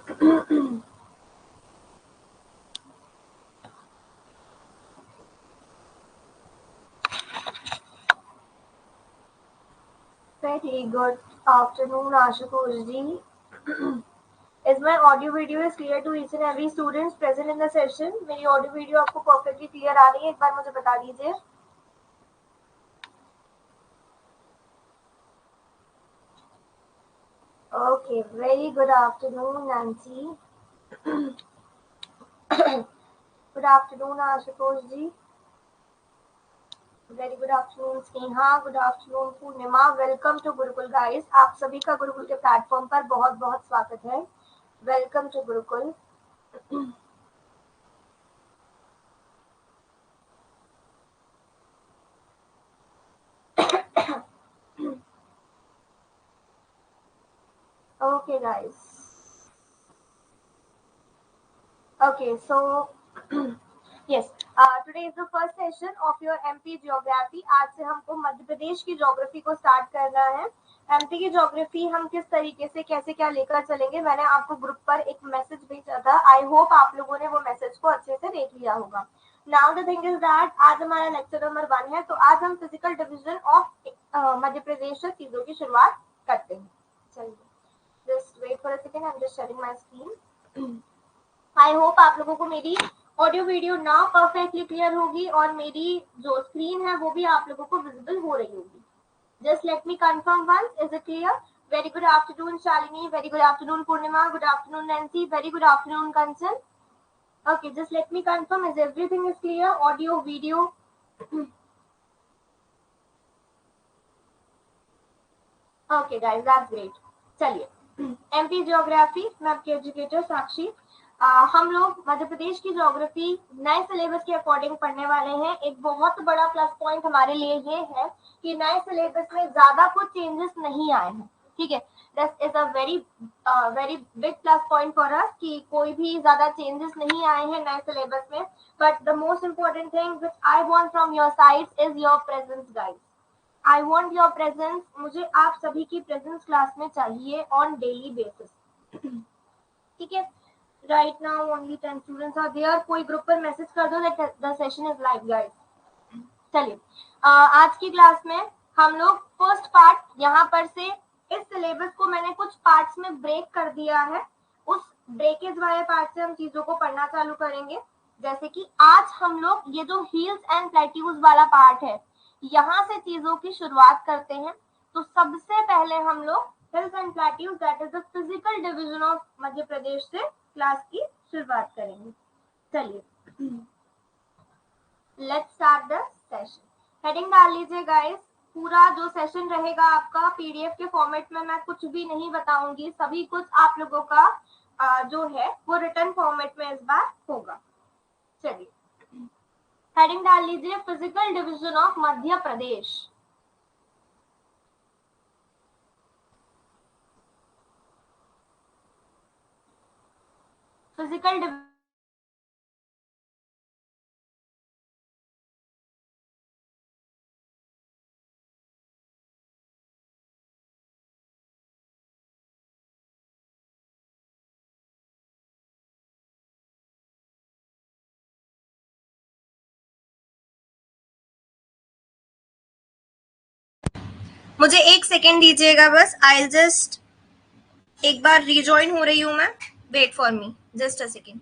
Very good afternoon, Ashutosh ji. Is my audio video is clear to each and every students present in the session? मेरी audio video आपको perfectly clear आ रही है? एक बार मुझे बता दीजिए. Okay, very good afternoon, Nancy. Good afternoon, Ashutosh ji. Very good afternoon, Sneha. Good afternoon, Purnima. Welcome to Gurukul, guys. आप सभी का गुरुकुल के प्लेटफॉर्म पर बहुत बहुत स्वागत है. Welcome to Gurukul. Okay, guys. Okay, so yes, today is the first session of your MP Geography. आज से हमको मध्य प्रदेश की ज्योग्राफी को स्टार्ट करना है. MP की ज्योग्राफी हम किस तरीके से कैसे क्या लेकर चलेंगे, मैंने आपको ग्रुप पर एक मैसेज भेजा था. आई होप आप लोगों ने वो मैसेज को अच्छे से देख लिया होगा. Now the thing is that आज हमारा लेक्चर नंबर 1 है. तो आज हम physical division of Madhya Pradesh से चीजों की शुरुआत करते हैं. चलिए, just wait for a second, I am just sharing my screen. I hope आप लोगों को मेरी ऑडियो वीडियो ना परफेक्टली क्लियर होगी और मेरी जो स्क्रीन है वो भी आप लोगों को विजिबल हो रही होगी. Just let me confirm once, is it clear? Very good afternoon Shalini, very good afternoon Purnima, good afternoon Nancy, very good afternoon Kanchan. Okay, just let me confirm, is everything is clear? Audio video. Okay guys, that's great. चलिए, MP geography, मैं आपके educator साक्षी. हम लोग मध्य प्रदेश की geography नए syllabus के according पढ़ने वाले हैं. एक बहुत बड़ा प्लस पॉइंट हमारे लिए ये है कि नए सिलेबस में ज्यादा कुछ चेंजेस नहीं आए हैं. ठीक है, this is a very big plus point for us कि कोई भी ज्यादा चेंजेस नहीं आए हैं नए सिलेबस में. But the most important thing which I want from your side is your presence guys. I want your presence. मुझे आप सभी की प्रेजेंस क्लास में चाहिए ऑन डेली बेसिस. ठीक है, right now only 10 students are there. कोई ग्रुप पर मैसेज कर दो that the session is live guys. चलिए, आज की क्लास में हम लोग फर्स्ट पार्ट यहाँ पर से इस सिलेबस को मैंने कुछ पार्ट्स में ब्रेक कर दिया है. उस ब्रेकेज वाले पार्ट से हम चीजों को पढ़ना चालू करेंगे. जैसे कि आज हम लोग ये जो हिल्स एंड प्लेट्यूज वाला पार्ट है यहाँ से चीजों की शुरुआत करते हैं. तो सबसे पहले हम लोग hills and plateaus that is the physical division of Madhya Pradesh से क्लास की शुरुआत करेंगे. चलिए, let's start the session. Heading डाल लीजिए गाइस. पूरा जो सेशन रहेगा आपका पीडीएफ के फॉर्मेट में, मैं कुछ भी नहीं बताऊंगी. सभी कुछ आप लोगों का जो है वो रिटर्न फॉर्मेट में इस बार होगा. चलिए, हेडिंग डाल लीजिए physical division of Madhya Pradesh. Physical मुझे एक सेकेंड दीजिएगा बस. आई जस्ट एक बार रिजॉइन हो रही हूं मैं. Wait for me just a second.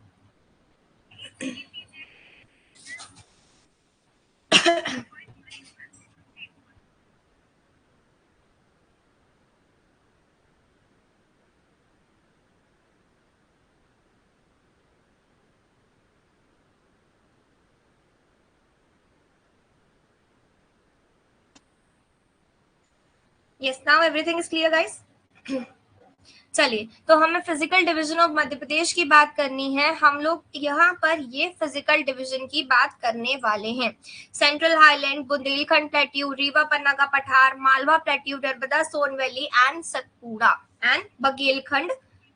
Yes, now everything is clear guys. चलिए, तो हमें physical division of Madhya Pradesh की बात करनी है. हम लोग यहाँ पर ये फिजिकल डिवीजन की बात करने वाले हैं. Central highland, Bundelkhand plateau, Rewa Panna का पठार, Malwa plateau, Narmada Son valley and Satpura and Baghelkhand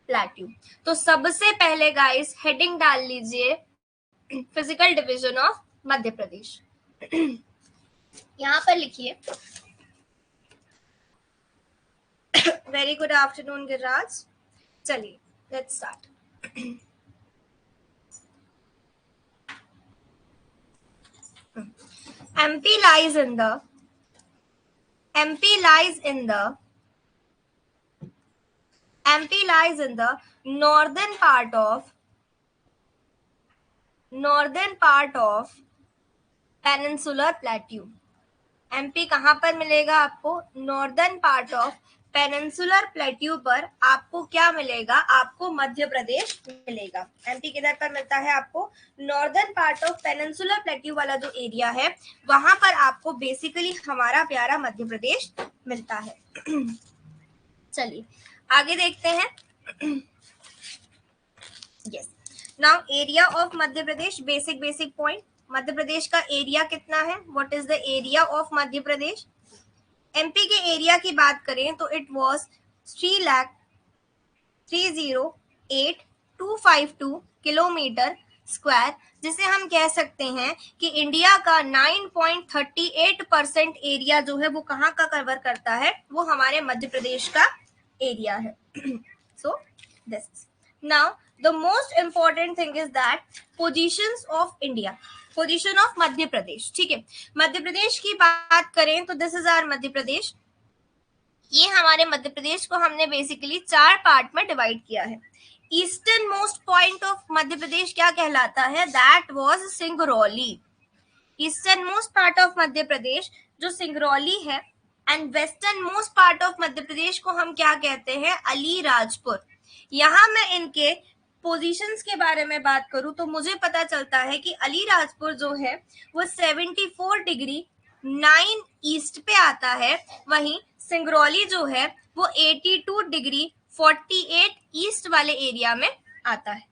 plateau. तो सबसे पहले गाइस हेडिंग डाल लीजिए physical division of Madhya Pradesh. यहाँ पर लिखिए. Very good afternoon Giriraj. चलिए, let's start. MP lies in the MP lies in the MP lies in the northern part of peninsular plateau. MP कहां पर मिलेगा आपको? Northern part of peninsular plateau पर आपको क्या मिलेगा? आपको मध्य प्रदेश मिलेगा। एमपी किधर पर मिलता है आपको? Northern part of peninsular plateau वाला जो एरिया है वहां पर आपको बेसिकली हमारा प्यारा मध्य प्रदेश मिलता है। चलिए आगे देखते हैं। Yes, now area of Madhya Pradesh, basic point. Madhya Pradesh का एरिया कितना है? What is the area of Madhya Pradesh? MP के एरिया की बात करें तो इट वाज 3,30,8,252 किलोमीटर स्क्वायर, जिसे हम कह सकते हैं कि इंडिया का 9.38% एरिया जो है वो कहाँ का कवर करता है? वो हमारे मध्य प्रदेश का एरिया है। So this now the most important thing is that positions of India, position of Madhya Pradesh. ठीक है, मध्य प्रदेश की बात करें तो this is our Madhya Pradesh. ये हमारे मध्य प्रदेश को हमने बेसिकली 4 पार्ट में डिवाइड किया है। Eastern most point of Madhya Pradesh क्या कहलाता है? That was Singrauli. Eastern most part of Madhya Pradesh जो सिंगरौली है, and western most part of Madhya Pradesh को हम क्या कहते हैं? अलीराजपुर। यहां मैं इनके पोजीशंस के बारे में बात करूं तो मुझे पता चलता है कि अलीराजपुर जो है वो 74 डिग्री 9 ईस्ट पे आता है, वहीं सिंगरौली जो है वो 82 डिग्री 48 ईस्ट वाले एरिया में आता है।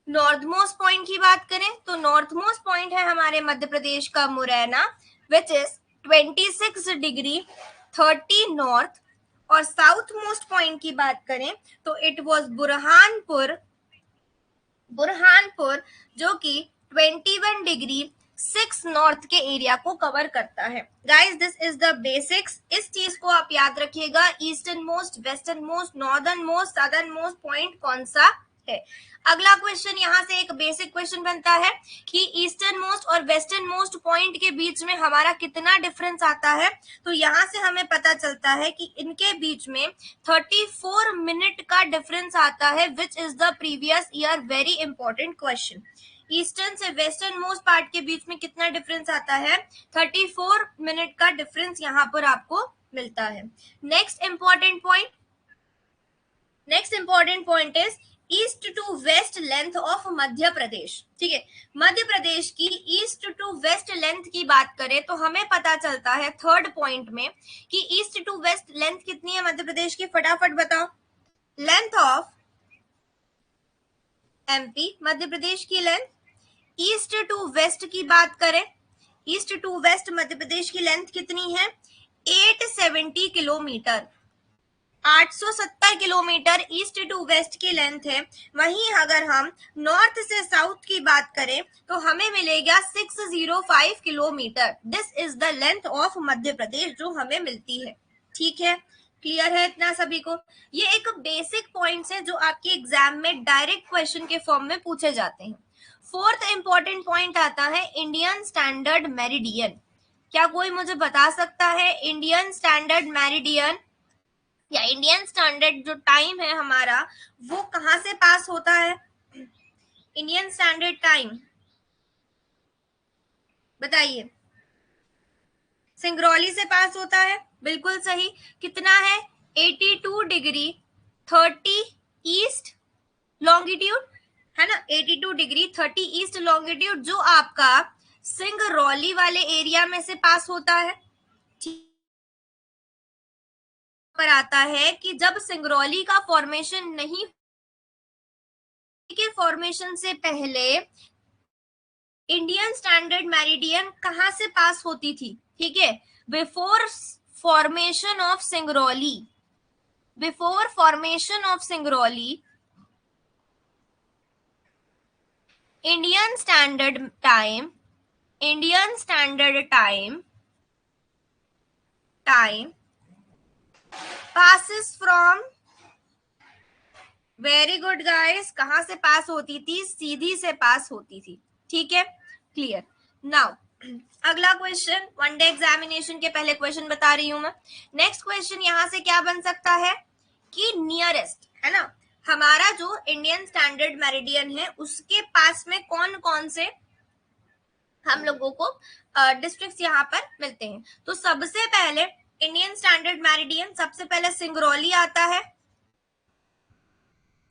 नॉर्थ मोस्ट पॉइंट की बात करें तो नॉर्थ मोस्ट पॉइंट है हमारे मध्य प्रदेश का Morena, which is 26 degree 30 north. और साउथ मोस्ट पॉइंट की बात करें तो इट वाज बुरहानपुर, जो कि 21 डिग्री 6 नॉर्थ के एरिया को कवर करता है। Guys this is the basics, इस चीज को आप याद रखिएगा। Eastern most, western most, northern most, southern most point कौन सा है। अगला क्वेश्चन यहाँ से एक बेसिक क्वेश्चन बनता है कि ईस्टर्न मोस्ट और वेस्टर्न मोस्ट पॉइंट के बीच में हमारा कितना डिफरेंस आता है। तो यहाँ से हमें पता चलता है कि इनके बीच में 34 मिनट का डिफरेंस आता है, which is the previous year very important question. Eastern से वेस्टर्न मोस्ट पार्ट के बीच में कितना डिफरेंस आता है? 34 मिनट का डिफरेंस यहाँ पर आपको मिलता है। Next important point is east to west length of Madhya Pradesh. ठीक है, मध्य प्रदेश की ईस्ट टू वेस्ट लेंथ की बात करें तो हमें पता चलता है थर्ड पॉइंट में कि ईस्ट टू वेस्ट लेंथ कितनी है मध्य प्रदेश की? फटाफट बताओ। Length of MP, Madhya Pradesh की लेंथ। ईस्ट टू वेस्ट की बात करें, east to west Madhya Pradesh की लेंथ कितनी है? 870 kilometre, 870 kilometre east to west की लेंथ है। वहीं अगर हम नॉर्थ से साउथ की बात करें तो हमें मिलेगा 605 kilometre. This is the length of Madhya Pradesh जो हमें मिलती है। ठीक है, क्लियर है इतना सभी को? ये एक बेसिक पॉइंट्स है जो आपके एग्जाम में डायरेक्ट क्वेश्चन के फॉर्म में पूछे जाते हैं। फोर्थ इंपॉर्टेंट पॉइंट आता है इंडियन स्टैंडर्ड मेरिडियन। क्या कोई मुझे बता सकता है इंडियन स्टैंडर्ड मेरिडियन या इंडियन स्टैंडर्ड जो टाइम है हमारा वो कहां से पास होता है? इंडियन स्टैंडर्ड टाइम बताइए। सिंगरौली से पास होता है, बिल्कुल सही। कितना है? 82 डिग्री 30 ईस्ट लॉन्गिट्यूड, है ना? 82 डिग्री 30 ईस्ट लॉन्गिट्यूड जो आपका सिंगरौली वाले एरिया में से पास होता है। पर आता है कि जब सिंगरौली का फॉर्मेशन नहीं, के फॉर्मेशन से पहले इंडियन स्टैंडर्ड मेरिडियन कहां से पास होती थी? ठीक है, before formation of Singrauli, before formation of Singrauli Indian standard time, Indian standard time passes from very good guys, कहां से पास होती थी? सीधी से पास होती थी, ठीक है, क्लियर। नाउ अगला क्वेश्चन, वनडे एग्जामिनेशन के पहले क्वेश्चन बता रही हूं मैं। नेक्स्ट क्वेश्चन यहां से क्या बन सकता है कि नियरेस्ट, है ना, हमारा जो इंडियन स्टैंडर्ड मेरिडियन है उसके पास में कौन कौन से हम लोगों को डिस्ट्रिक्ट्स यहाँ पर मिलते हैं। तो सबसे पहले इंडियन स्टैंडर्ड मेरिडियन, सबसे पहले सिंगरौली आता है।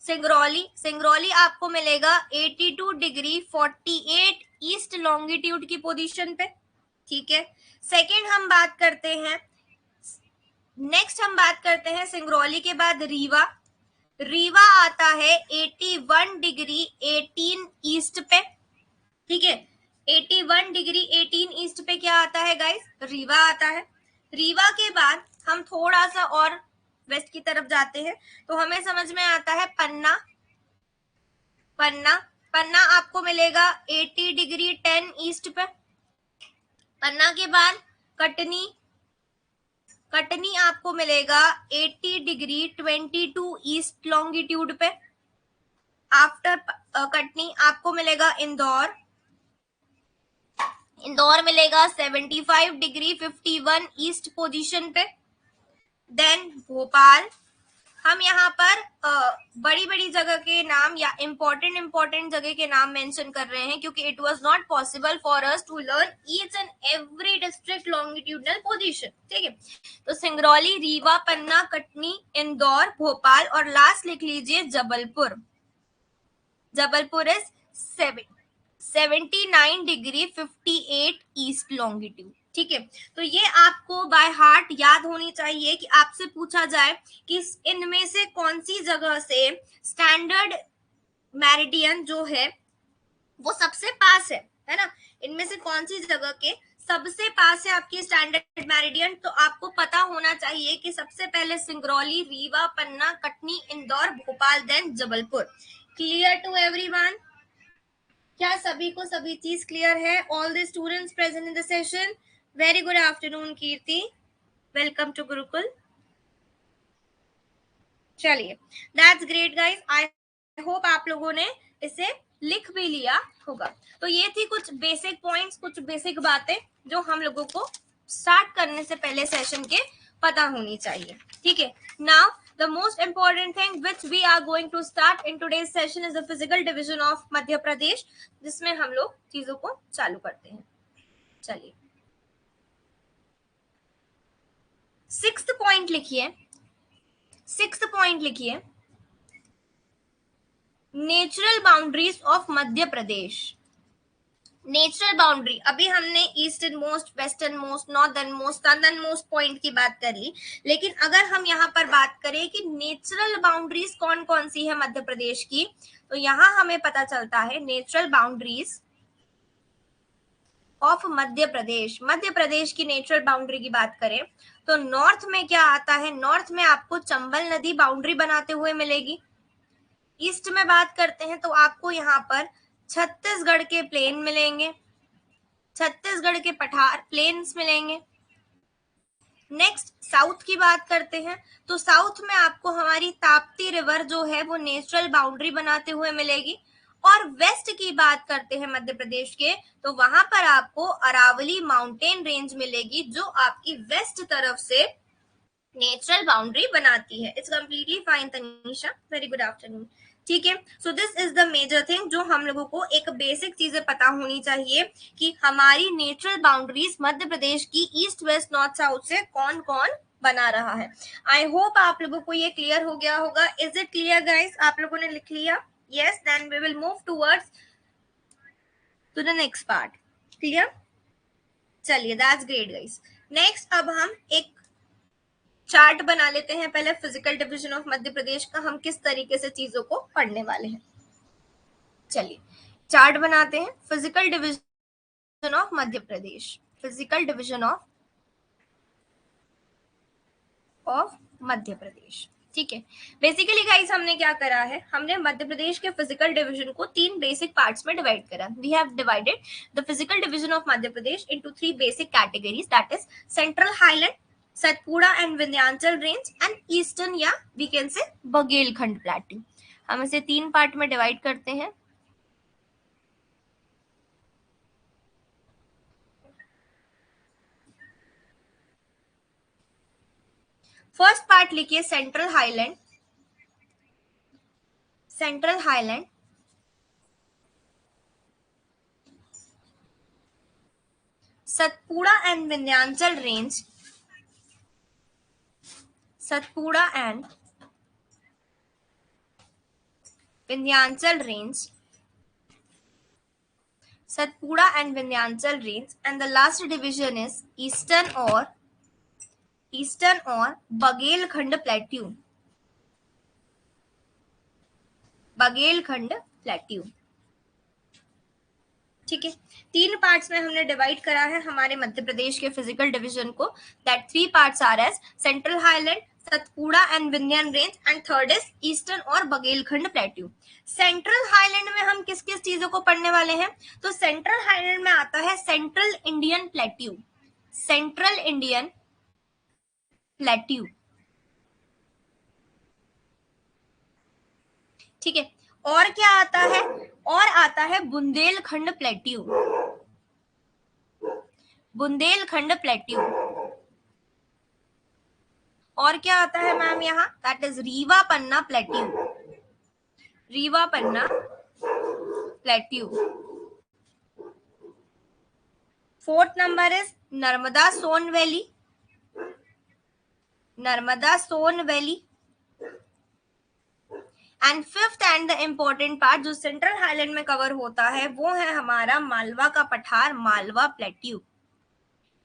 सिंगरौली आपको मिलेगा 82 डिग्री 48 ईस्ट लॉन्गिट्यूड की पोजीशन पे, ठीक है। सेकेंड हम बात करते हैं, नेक्स्ट हम बात करते हैं सिंगरौली के बाद रीवा। रीवा आता है 81 डिग्री 18 ईस्ट पे, ठीक है। 81 डिग्री 18 ईस्ट पे क्या आता है गाइस? रीवा आता है। रीवा के बाद हम थोड़ा सा और वेस्ट की तरफ जाते हैं तो हमें समझ में आता है पन्ना। पन्ना आपको मिलेगा 80 डिग्री 10 ईस्ट पे। पन्ना के बाद कटनी आपको मिलेगा 80 डिग्री 22 ईस्ट लॉन्गिट्यूड पे। आफ्टर कटनी आपको मिलेगा इंदौर मिलेगा 75 डिग्री 51 ईस्ट पोजीशन पे। देन भोपाल, हम यहाँ पर बड़ी बड़ी जगह के नाम या इम्पोर्टेंट जगह के नाम मेंशन कर रहे हैं क्योंकि it was not possible for us to learn each and every district longitudinal position, ठीक है। तो सिंगरौली, रीवा, पन्ना, कटनी, इंदौर, भोपाल और लास्ट लिख लीजिए Jabalpur. Jabalpur is 79 degree 58 east longitude, ठीक है। तो ये आपको बाय हार्ट याद होनी चाहिए कि आपसे पूछा जाए कि इनमें से कौन सी जगह से स्टैंडर्ड मेरिडियन जो है वो सबसे पास है ना, इनमें से कौन सी जगह के सबसे पास है आपकी स्टैंडर्ड मेरिडियन। तो आपको पता होना चाहिए कि सबसे पहले Singrauli, Rewa, Panna, Katni, Indore, Bhopal, then Jabalpur. Clear to everyone? क्या सभी को सभी चीज क्लियर है? All the students present in the session, very good afternoon Kirti, welcome to Gurukul. चलिए, that's great guys, I hope आप लोगों ने इसे लिख भी लिया होगा। तो ये थी कुछ बेसिक पॉइंट्स, कुछ बेसिक बातें जो हम लोगों को स्टार्ट करने से पहले सेशन के पता होनी चाहिए, ठीक है। Now the most important thing which we are going to start in today's session is the physical division of Madhya Pradesh, जिसमें हम लोग चीजों को चालू करते हैं। चलिए, 6th पॉइंट लिखिए, natural boundaries of Madhya Pradesh. Natural boundary, अभी हमने eastern most, western most, northern most, southern most point की बात कर ली, लेकिन अगर हम यहाँ पर बात करें कि नेचुरल बाउंड्रीज कौन कौन सी है मध्य प्रदेश की, तो यहाँ हमें पता चलता है natural boundaries of Madhya Pradesh की नेचुरल बाउंड्री की बात करें तो नॉर्थ में क्या आता है? नॉर्थ में आपको चंबल नदी बाउंड्री बनाते हुए मिलेगी। ईस्ट में बात करते हैं तो आपको यहाँ पर छत्तीसगढ़ के प्लेन मिलेंगे, छत्तीसगढ़ के पठार प्लेन्स मिलेंगे। नेक्स्ट साउथ की बात करते हैं तो साउथ में आपको हमारी ताप्ती रिवर जो है वो नेचुरल बाउंड्री बनाते हुए मिलेगी। और वेस्ट की बात करते हैं मध्य प्रदेश के तो वहां पर आपको अरावली माउंटेन रेंज मिलेगी जो आपकी वेस्ट तरफ से नेचुरल बाउंड्री बनाती है। It's completely fine Tanisha, very good afternoon, ठीक है। So this is the major thing जो हम लोगों को एक बेसिक चीजें पता होनी चाहिए कि हमारी नेचुरल बाउंड्रीज मध्य प्रदेश की ईस्ट, वेस्ट, नॉर्थ, साउथ से कौन कौन बना रहा है। आई होप आप लोगों को ये क्लियर हो गया होगा। Is it clear guys? आप लोगों ने लिख लिया? Yes, then we will move towards to the next part. Clear? चलिए, दैट्स ग्रेट गाइस। नेक्स्ट अब हम एक चार्ट बना लेते हैं पहले physical division of Madhya Pradesh का, हम किस तरीके से चीजों को पढ़ने वाले हैं। चलिए, चार्ट बनाते हैं physical division of Madhya Pradesh, physical division of Madhya Pradesh, ठीक है। बेसिकली गाइस हमने क्या करा है, हमने मध्य प्रदेश के फिजिकल डिवीजन को 3 बेसिक पार्ट्स में डिवाइड करा। We have divided the physical division of Madhya Pradesh into 3 basic categories, that is central highland, Satpura and Vindhyachal range and eastern या we can say Baghelkhand plateau. हम इसे 3 पार्ट में डिवाइड करते हैं। फर्स्ट पार्ट लिखिए central highland, central highland, Satpura and Vindhyachal range, Satpura and Vindhyachal range, Satpura and Vindhyachal range, and the last division is eastern or Bagelkhand plateau, Bagelkhand plateau। ठीक है, 3 parts में हमने डिवाइड करा है हमारे मध्य प्रदेश के फिजिकल डिवीजन को। That 3 parts are as central highland, Satpura and Vindhyan range, and third is eastern और बघेलखंड प्लेट्यू। सेंट्रल हाईलैंड में हम किस किस चीजों को पढ़ने वाले हैं? तो सेंट्रल हाईलैंड में आता है central Indian plateau, central Indian plateau. ठीक है, और क्या आता है? और आता है बुंदेलखंड प्लेट्यू, बुंदेलखंड प्लेट्यू। और क्या आता है मैम यहाँ? That is Rewa Panna plateau, Rewa Panna plateau. Fourth number is Narmada Son valley, Narmada Son valley. And fifth and the important part जो सेंट्रल हाईलैंड में कवर होता है वो है हमारा मालवा का पठार, मालवा प्लेट्यू।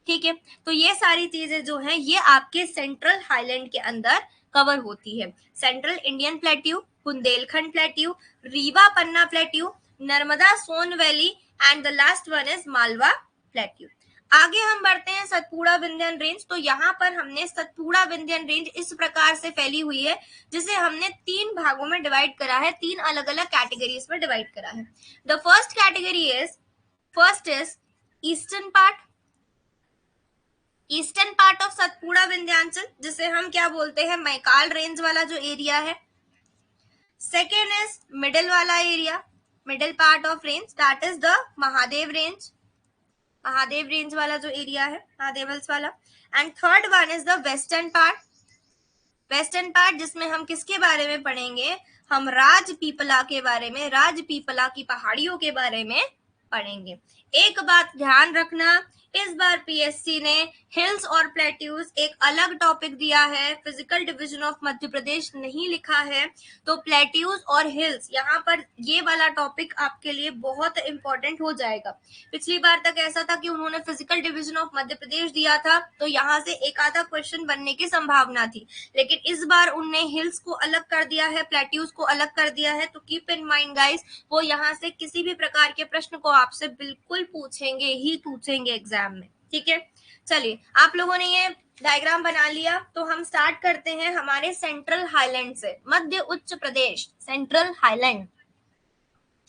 ठीक है, तो ये सारी चीजें जो हैं ये आपके सेंट्रल हाईलैंड के अंदर कवर होती है। Central Indian plateau, Bundelkhand plateau, Rewa Panna plateau, Narmada Son valley, and the last one is Malwa plateau. आगे हम बढ़ते हैं सतपुड़ा विंध्यन रेंज। तो यहाँ पर हमने सतपुड़ा विंध्यन रेंज इस प्रकार से फैली हुई है जिसे हमने 3 भागों में डिवाइड करा है, 3 अलग अलग कैटेगरीज में डिवाइड करा है। The first category is, first is eastern part, eastern part of Satpura Vindhyachal जिसे हम क्या बोलते हैं? मैकाल रेंज वाला जो एरिया है। सेकेंड इज मिडिल वाला area, middle part of range, that is the Mahadev range, Mahadev range वाला जो एरिया है, महादेवल्स वाला। And third one is the western part, western part जिसमें हम किसके बारे में पढ़ेंगे? हम राजपीपला के बारे में, राजपीपला की पहाड़ियों के बारे में पढ़ेंगे। एक बात ध्यान रखना, इस बार पीएससी ने हिल्स और प्लेट्यूज एक अलग टॉपिक दिया है, फिजिकल डिवीजन ऑफ मध्य प्रदेश नहीं लिखा है। तो प्लेट्यूज और हिल्स यहाँ पर ये वाला टॉपिक आपके लिए बहुत इंपॉर्टेंट हो जाएगा। पिछली बार तक ऐसा था कि उन्होंने फिजिकल डिवीजन ऑफ मध्य प्रदेश दिया था तो यहाँ से एक आधा क्वेश्चन बनने की संभावना थी, लेकिन इस बार उनने हिल्स को अलग कर दिया है, प्लेट्यूज को अलग कर दिया है। तो कीप इन माइंड गाइस, वो यहाँ से किसी भी प्रकार के प्रश्न को आपसे बिल्कुल पूछेंगे ही पूछेंगे एग्जाम में। ठीक है, चलिए आप लोगों ने ये डायग्राम बना लिया तो हम स्टार्ट करते हैं हमारे सेंट्रल हाईलैंड से। मध्य उच्च प्रदेश, सेंट्रल हाईलैंड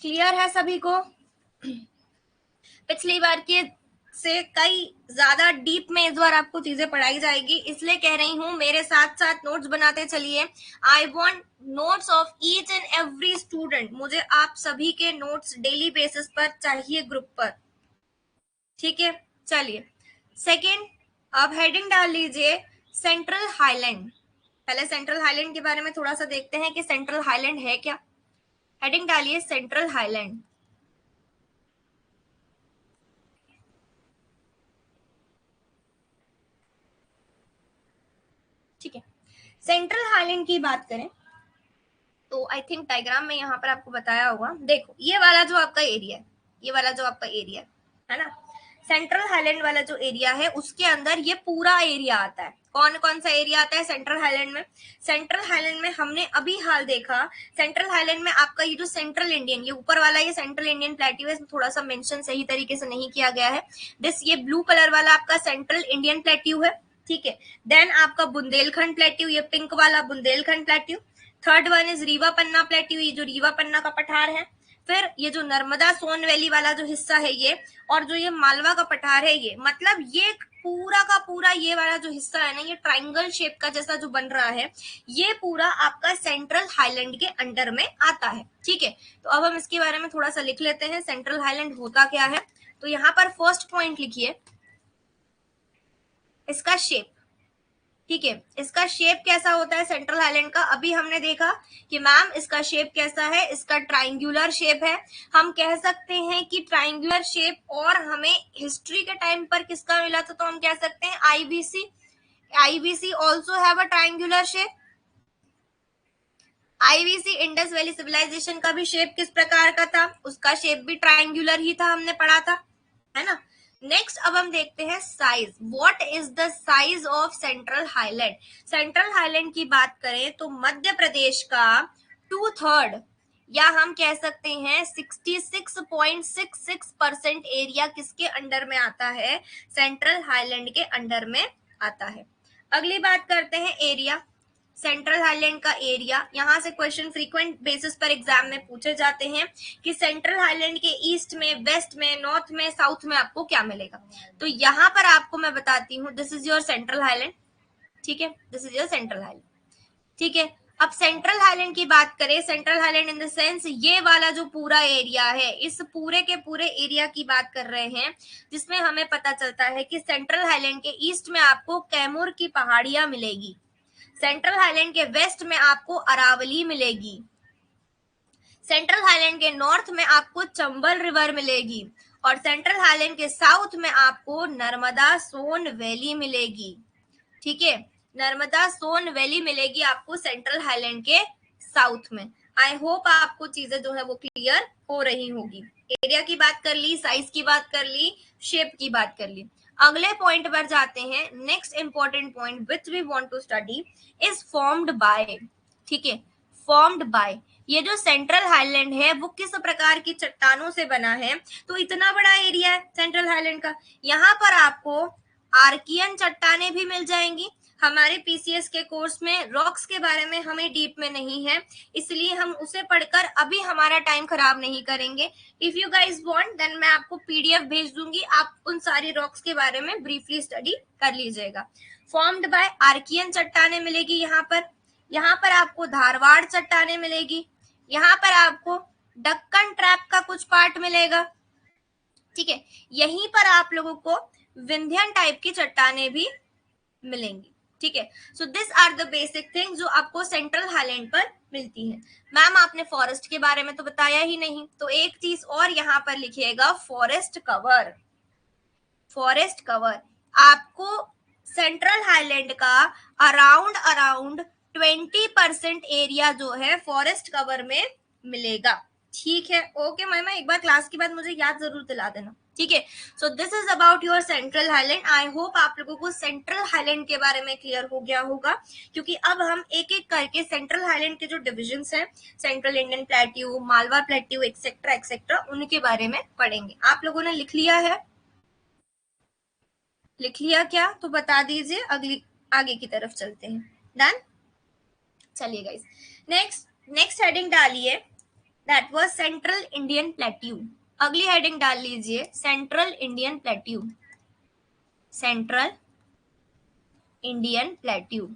क्लियर है सभी को? पिछली बार के से कई ज्यादा डीप में इस बार आपको चीजें पढ़ाई जाएगी, इसलिए कह रही हूँ मेरे साथ साथ नोट्स बनाते चलिए। I want notes of each and every student, मुझे आप सभी के नोट्स डेली बेसिस पर चाहिए ग्रुप पर। ठीक है, चलिए सेकेंड, अब हेडिंग डाल लीजिए सेंट्रल हाईलैंड। पहले सेंट्रल हाईलैंड के बारे में थोड़ा सा देखते हैं कि सेंट्रल हाईलैंड है क्या। हेडिंग डालिए सेंट्रल हाईलैंड। ठीक है, सेंट्रल हाईलैंड की बात करें तो आई थिंक डायग्राम में यहाँ पर आपको बताया होगा। देखो ये वाला जो आपका एरिया है, ये वाला जो आपका एरिया है ना, सेंट्रल हाईलैंड वाला जो एरिया है उसके अंदर ये पूरा एरिया आता है। कौन कौन सा एरिया आता है सेंट्रल हाईलैंड में? सेंट्रल हाईलैंड में हमने अभी हाल देखा, सेंट्रल हाईलैंड में आपका ये जो सेंट्रल इंडियन, ये ऊपर वाला ये सेंट्रल इंडियन प्लेट्यू है, थोड़ा सा मेंशन सही तरीके से नहीं किया गया है। दिस ये ब्लू कलर वाला आपका सेंट्रल इंडियन प्लेट्यू है। ठीक है, देन आपका बुंदेलखंड प्लेट्यू, ये पिंक वाला Bundelkhand plateau. Third one is Rewa Panna plateau, ये जो रीवा पन्ना का पठार है। फिर ये जो नर्मदा सोन वैली वाला जो हिस्सा है ये, और जो ये मालवा का पठार है ये, मतलब ये पूरा का पूरा ये वाला जो हिस्सा है ना, ये ट्राइंगल शेप का जैसा जो बन रहा है, ये पूरा आपका सेंट्रल हाईलैंड के अंडर में आता है। ठीक है, तो अब हम इसके बारे में थोड़ा सा लिख लेते हैं, सेंट्रल हाईलैंड होता क्या है। तो यहाँ पर फर्स्ट पॉइंट लिखिए इसका शेप। ठीक है, इसका शेप कैसा होता है सेंट्रल हाईलैंड का, अभी हमने देखा कि मैम इसका शेप कैसा है, इसका ट्राइंगुलर शेप है। हम कह सकते हैं कि ट्राइंगुलर शेप, और हमें हिस्ट्री के टाइम पर किसका मिला था, तो हम कह सकते हैं IVC also have a triangular shape. IVC Indus valley civilisation का भी शेप किस प्रकार का था, उसका शेप भी ट्राइंगुलर ही था, हमने पढ़ा था, है ना। नेक्स्ट अब हम देखते हैं size. What is the size of central highland. Central highland की बात करें तो मध्य प्रदेश का 2/3 या हम कह सकते हैं 66.66% एरिया किसके अंडर में आता है, सेंट्रल हाईलैंड के अंडर में आता है। अगली बात करते हैं एरिया, सेंट्रल हाईलैंड का एरिया। यहाँ से क्वेश्चन फ्रीक्वेंट बेसिस पर एग्जाम में पूछे जाते हैं कि सेंट्रल हाईलैंड के ईस्ट में, वेस्ट में, नॉर्थ में, साउथ में आपको क्या मिलेगा। तो यहाँ पर आपको मैं बताती हूँ, this is your central highland. ठीक है, this is your central highland. ठीक है, अब सेंट्रल हाईलैंड की बात करें, central highland in the sense ये वाला जो पूरा एरिया है, इस पूरे के पूरे एरिया की बात कर रहे हैं, जिसमें हमें पता चलता है कि सेंट्रल हाईलैंड के ईस्ट में आपको कैमूर की पहाड़ियां मिलेगी, सेंट्रल हाईलैंड के वेस्ट में आपको अरावली मिलेगी, सेंट्रल हाईलैंड के नॉर्थ में आपको चंबल रिवर मिलेगी, और सेंट्रल हाईलैंड के साउथ में आपको नर्मदा सोन वैली मिलेगी। ठीक है, नर्मदा सोन वैली मिलेगी आपको सेंट्रल हाईलैंड के साउथ में। आई होप आपको चीजें जो है वो क्लियर हो रही होगी। एरिया की बात कर ली, साइज की बात कर ली, शेप की बात कर ली। अगले पॉइंट पर जाते हैं। Next important point which we want to study is formed by. ठीक है, फॉर्म्ड बाय, ये जो सेंट्रल हाईलैंड है वो किस प्रकार की चट्टानों से बना है। तो इतना बड़ा एरिया है सेंट्रल हाईलैंड का, यहाँ पर आपको आर्कियन चट्टानें भी मिल जाएंगी। हमारे पीसीएस के कोर्स में रॉक्स के बारे में हमें डीप में नहीं है, इसलिए हम उसे पढ़कर अभी हमारा टाइम खराब नहीं करेंगे। If you guys want then मैं आपको पीडीएफ भेज दूंगी, आप उन सारी रॉक्स के बारे में ब्रीफली स्टडी कर लीजिएगा। फॉर्म्ड बाय आर्कियन चट्टानें मिलेगी यहाँ पर आपको धारवाड़ चट्टानें मिलेगी, यहाँ पर आपको डक्कन ट्रैप का कुछ पार्ट मिलेगा। ठीक है, यहीं पर आप लोगों को विंध्यन टाइप की चट्टानें भी मिलेंगी। ठीक है, so this are the basic things जो आपको सेंट्रल हाईलैंड पर मिलती है। मैम आपने फॉरेस्ट के बारे में तो बताया ही नहीं, तो एक चीज और यहाँ पर लिखिएगा, फॉरेस्ट कवर। फॉरेस्ट कवर आपको सेंट्रल हाईलैंड का अराउंड 20% एरिया जो है फॉरेस्ट कवर में मिलेगा। ठीक है, ओके मैम, एक बार क्लास के बाद मुझे याद जरूर दिला देना। ठीक है, so this is about your central highland. I hope आप लोगों को सेंट्रल हाईलैंड के बारे में क्लियर हो गया होगा, क्योंकि अब हम एक एक करके सेंट्रल हाईलैंड के जो डिविजन्स हैं, central Indian plateau, Malwa plateau, etcetera etcetera, उनके बारे में पढ़ेंगे। आप लोगों ने लिख लिया है, लिख लिया क्या, तो बता दीजिए, अगली आगे की तरफ चलते हैं। डन, चलिए गाइस, नेक्स्ट हेडिंग डालिए, that was central Indian plateau. अगली हेडिंग डाल लीजिए, central Indian plateau, central Indian plateau.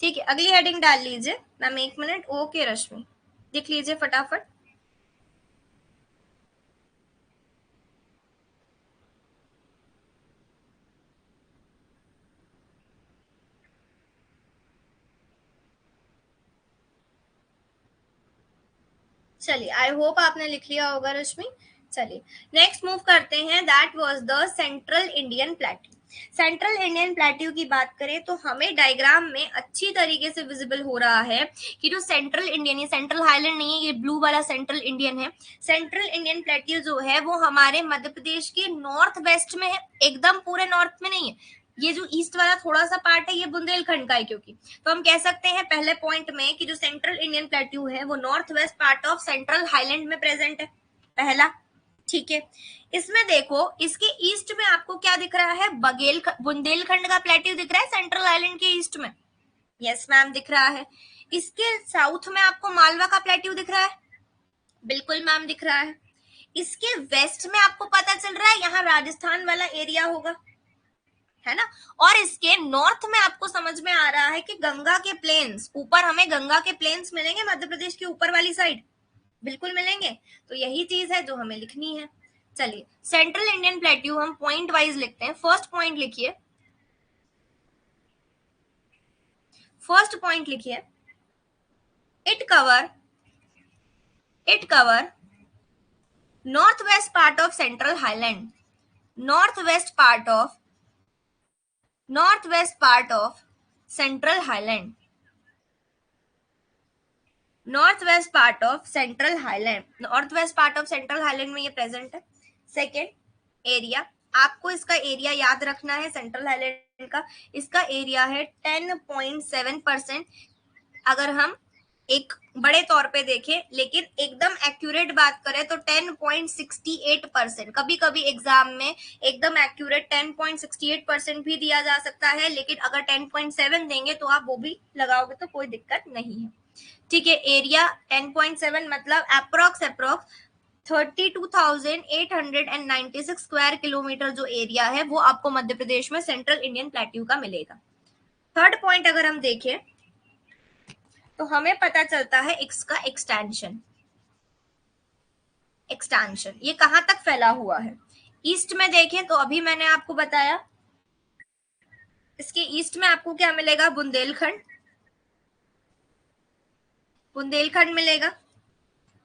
ठीक है, अगली हेडिंग डाल लीजिए मैम, एक मिनट, ओके रश्मि, लिख लीजिए फटाफट। चलिए, आई होप आपने लिख लिया होगा रश्मि। चलिए नेक्स्ट मूव करते हैं, that was the central Indian plateau. Central Indian plateau की बात करें तो हमें डायग्राम में अच्छी तरीके से विजिबल हो रहा है कि जो सेंट्रल इंडियन, ये सेंट्रल हाईलैंड नहीं है, ये ब्लू वाला सेंट्रल इंडियन है। सेंट्रल इंडियन प्लेट्यू जो है वो हमारे मध्य प्रदेश के नॉर्थ वेस्ट में है, एकदम पूरे नॉर्थ में नहीं है। ये जो ईस्ट वाला थोड़ा सा पार्ट है ये बुंदेलखंड का है, क्योंकि तो हम कह सकते हैं पहले पॉइंट में कि जो सेंट्रल इंडियन प्लेट्यू है वो north west part of central highland में प्रेजेंट है, पहला। ठीक है, इसमें देखो इसके ईस्ट में आपको क्या दिख रहा है, बुंदेलखंड का प्लेट्यू दिख रहा है सेंट्रल आइलैंड के ईस्ट में। यस मैम, दिख रहा है। इसके साउथ में आपको मालवा का प्लेट्यू दिख रहा है, बिल्कुल मैम दिख रहा है। इसके वेस्ट में आपको पता चल रहा है यहाँ राजस्थान वाला एरिया होगा, है ना। और इसके नॉर्थ में आपको समझ में आ रहा है कि गंगा के प्लेन्स, ऊपर हमें गंगा के प्लेन्स मिलेंगे मध्य प्रदेश की ऊपर वाली साइड, बिल्कुल मिलेंगे। तो यही चीज है जो हमें लिखनी है। चलिए सेंट्रल इंडियन प्लेट्यू हम पॉइंट वाइज लिखते हैं। फर्स्ट पॉइंट लिखिए, फर्स्ट पॉइंट लिखिए, it cover north west part of central highland, north west part of central highland, north west part of central highland, north west part of central highland में ये present है। Second area, आपको इसका area याद रखना है central highland का, इसका एरिया है 10.7%। अगर हम एक बड़े तौर पे देखें, लेकिन एकदम एक्यूरेट बात करें तो 10.68%। कभी कभी एग्जाम में एकदम एक्यूरेट 10.68% भी दिया जा सकता है, लेकिन अगर 10.7 देंगे तो आप वो भी लगाओगे तो कोई दिक्कत नहीं है, ठीक है। एरिया 10.7 मतलब अप्रोक्स 32,896 स्क्वायर किलोमीटर जो एरिया है वो आपको मध्य प्रदेश में सेंट्रल इंडियन प्लेट्यू का मिलेगा। थर्ड पॉइंट अगर हम देखें तो हमें पता चलता है इसका एक्सटेंशन, ये कहां तक फैला हुआ है। ईस्ट में देखें तो अभी मैंने आपको बताया, इसके ईस्ट में आपको क्या मिलेगा, बुंदेलखंड मिलेगा।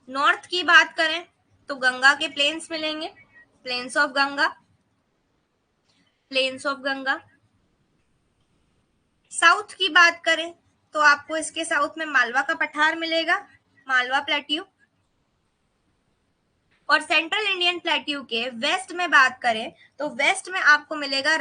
नॉर्थ की बात करें तो गंगा के प्लेन्स मिलेंगे, प्लेन्स ऑफ गंगा। साउथ की बात करें तो आपको इसके साउथ में मालवा का पठार मिलेगा, मालवा प्लेट्यू। और सेंट्रल इंडियन प्लेट्यू के वेस्ट में बात करें तो वेस्ट में आपको मिलेगा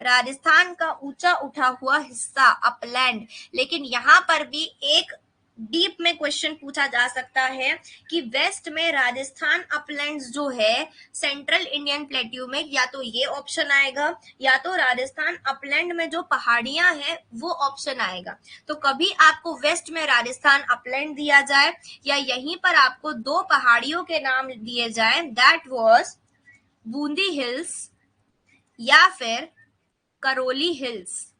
राजस्थान का ऊंचा उठा हुआ हिस्सा, अपलैंड। लेकिन यहां पर भी एक डीप में क्वेश्चन पूछा जा सकता है कि वेस्ट में राजस्थान अपलैंड्स जो है सेंट्रल इंडियन प्लेट्यू में, या तो ये ऑप्शन आएगा या तो राजस्थान अपलैंड में जो पहाड़ियां हैं वो ऑप्शन आएगा। तो कभी आपको वेस्ट में राजस्थान अपलैंड दिया जाए या यहीं पर आपको दो पहाड़ियों के नाम दिए जाए, दैट वाज बूंदी हिल्स या फिर करौली हिल्स,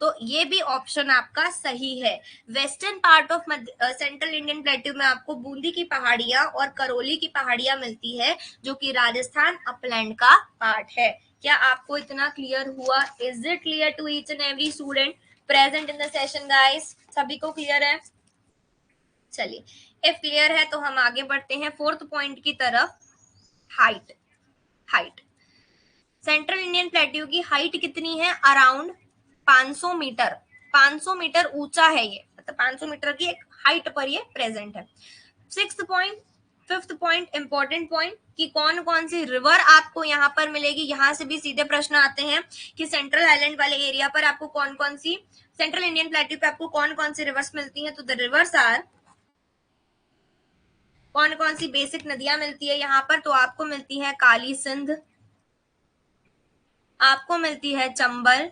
तो ये भी ऑप्शन आपका सही है। Western part of central Indian plateau में आपको बूंदी की पहाड़ियां और करौली की पहाड़ियां मिलती है जो कि राजस्थान अपलैंड का पार्ट है। क्या आपको इतना क्लियर हुआ? Is it clear to each and every student present in the session guys? सभी को क्लियर है? चलिए, इफ क्लियर है तो हम आगे बढ़ते हैं फोर्थ पॉइंट की तरफ। हाइट सेंट्रल इंडियन प्लेट्यू की हाइट कितनी है? अराउंड 500 मीटर, 500 मीटर ऊंचा है ये, मतलब 500 मीटर की एक हाइट पर ये प्रेजेंट है। फिफ्थ पॉइंट इंपॉर्टेंट पॉइंट कि कौन कौन सी रिवर आपको यहाँ पर मिलेगी। यहां से भी सीधे प्रश्न आते हैं कि सेंट्रल आइलैंड वाले एरिया पर आपको कौन कौन सी, सेंट्रल इंडियन प्लेट्यू पे आपको कौन कौन सी रिवर्स मिलती हैं। तो द रिवर्स आर, कौन कौन सी बेसिक नदियां मिलती है यहाँ पर? तो आपको मिलती है काली सिंध, आपको मिलती है चंबल,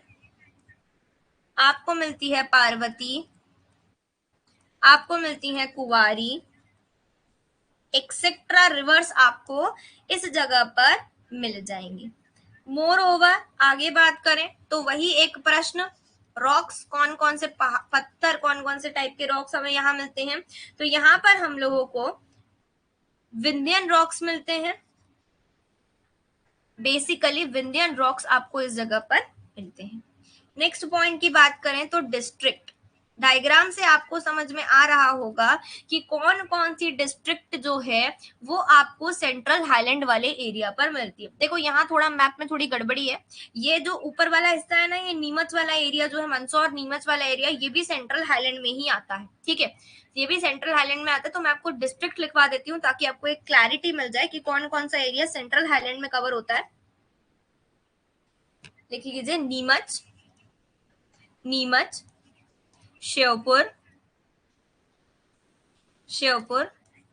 आपको मिलती है पार्वती, आपको मिलती है कुवारी, एक्सेट्रा रिवर्स आपको इस जगह पर मिल जाएंगी। मोर ओवर आगे बात करें तो वही एक प्रश्न, रॉक्स कौन कौन से पत्थर, कौन कौन से टाइप के रॉक्स हमें यहाँ मिलते हैं। तो यहाँ पर हम लोगों को विंध्यन रॉक्स मिलते हैं, बेसिकली विंध्यन रॉक्स आपको इस जगह पर मिलते हैं। नेक्स्ट पॉइंट की बात करें तो डिस्ट्रिक्ट, डायग्राम से आपको समझ में आ रहा होगा कि कौन कौन सी डिस्ट्रिक्ट जो है वो आपको सेंट्रल हाईलैंड वाले एरिया पर मिलती है। देखो यहाँ थोड़ा मैप में थोड़ी गड़बड़ी है, ये जो ऊपर वाला हिस्सा है ना, ये नीमच वाला एरिया जो है, मंदसौर नीमच वाला एरिया, ये भी सेंट्रल हाईलैंड में ही आता है, ठीक है, ये भी सेंट्रल हाईलैंड में आता है। तो मैं आपको डिस्ट्रिक्ट लिखवा देती हूँ ताकि आपको एक क्लैरिटी मिल जाए कि कौन कौन सा एरिया सेंट्रल हाईलैंड में कवर होता है। लिख लीजिए Neemuch, Sheopur,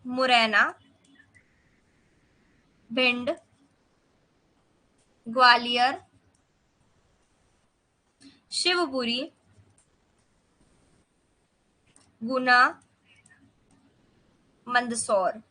Morena, Bhind, Gwalior, Shivpuri, Guna, Mandsaur.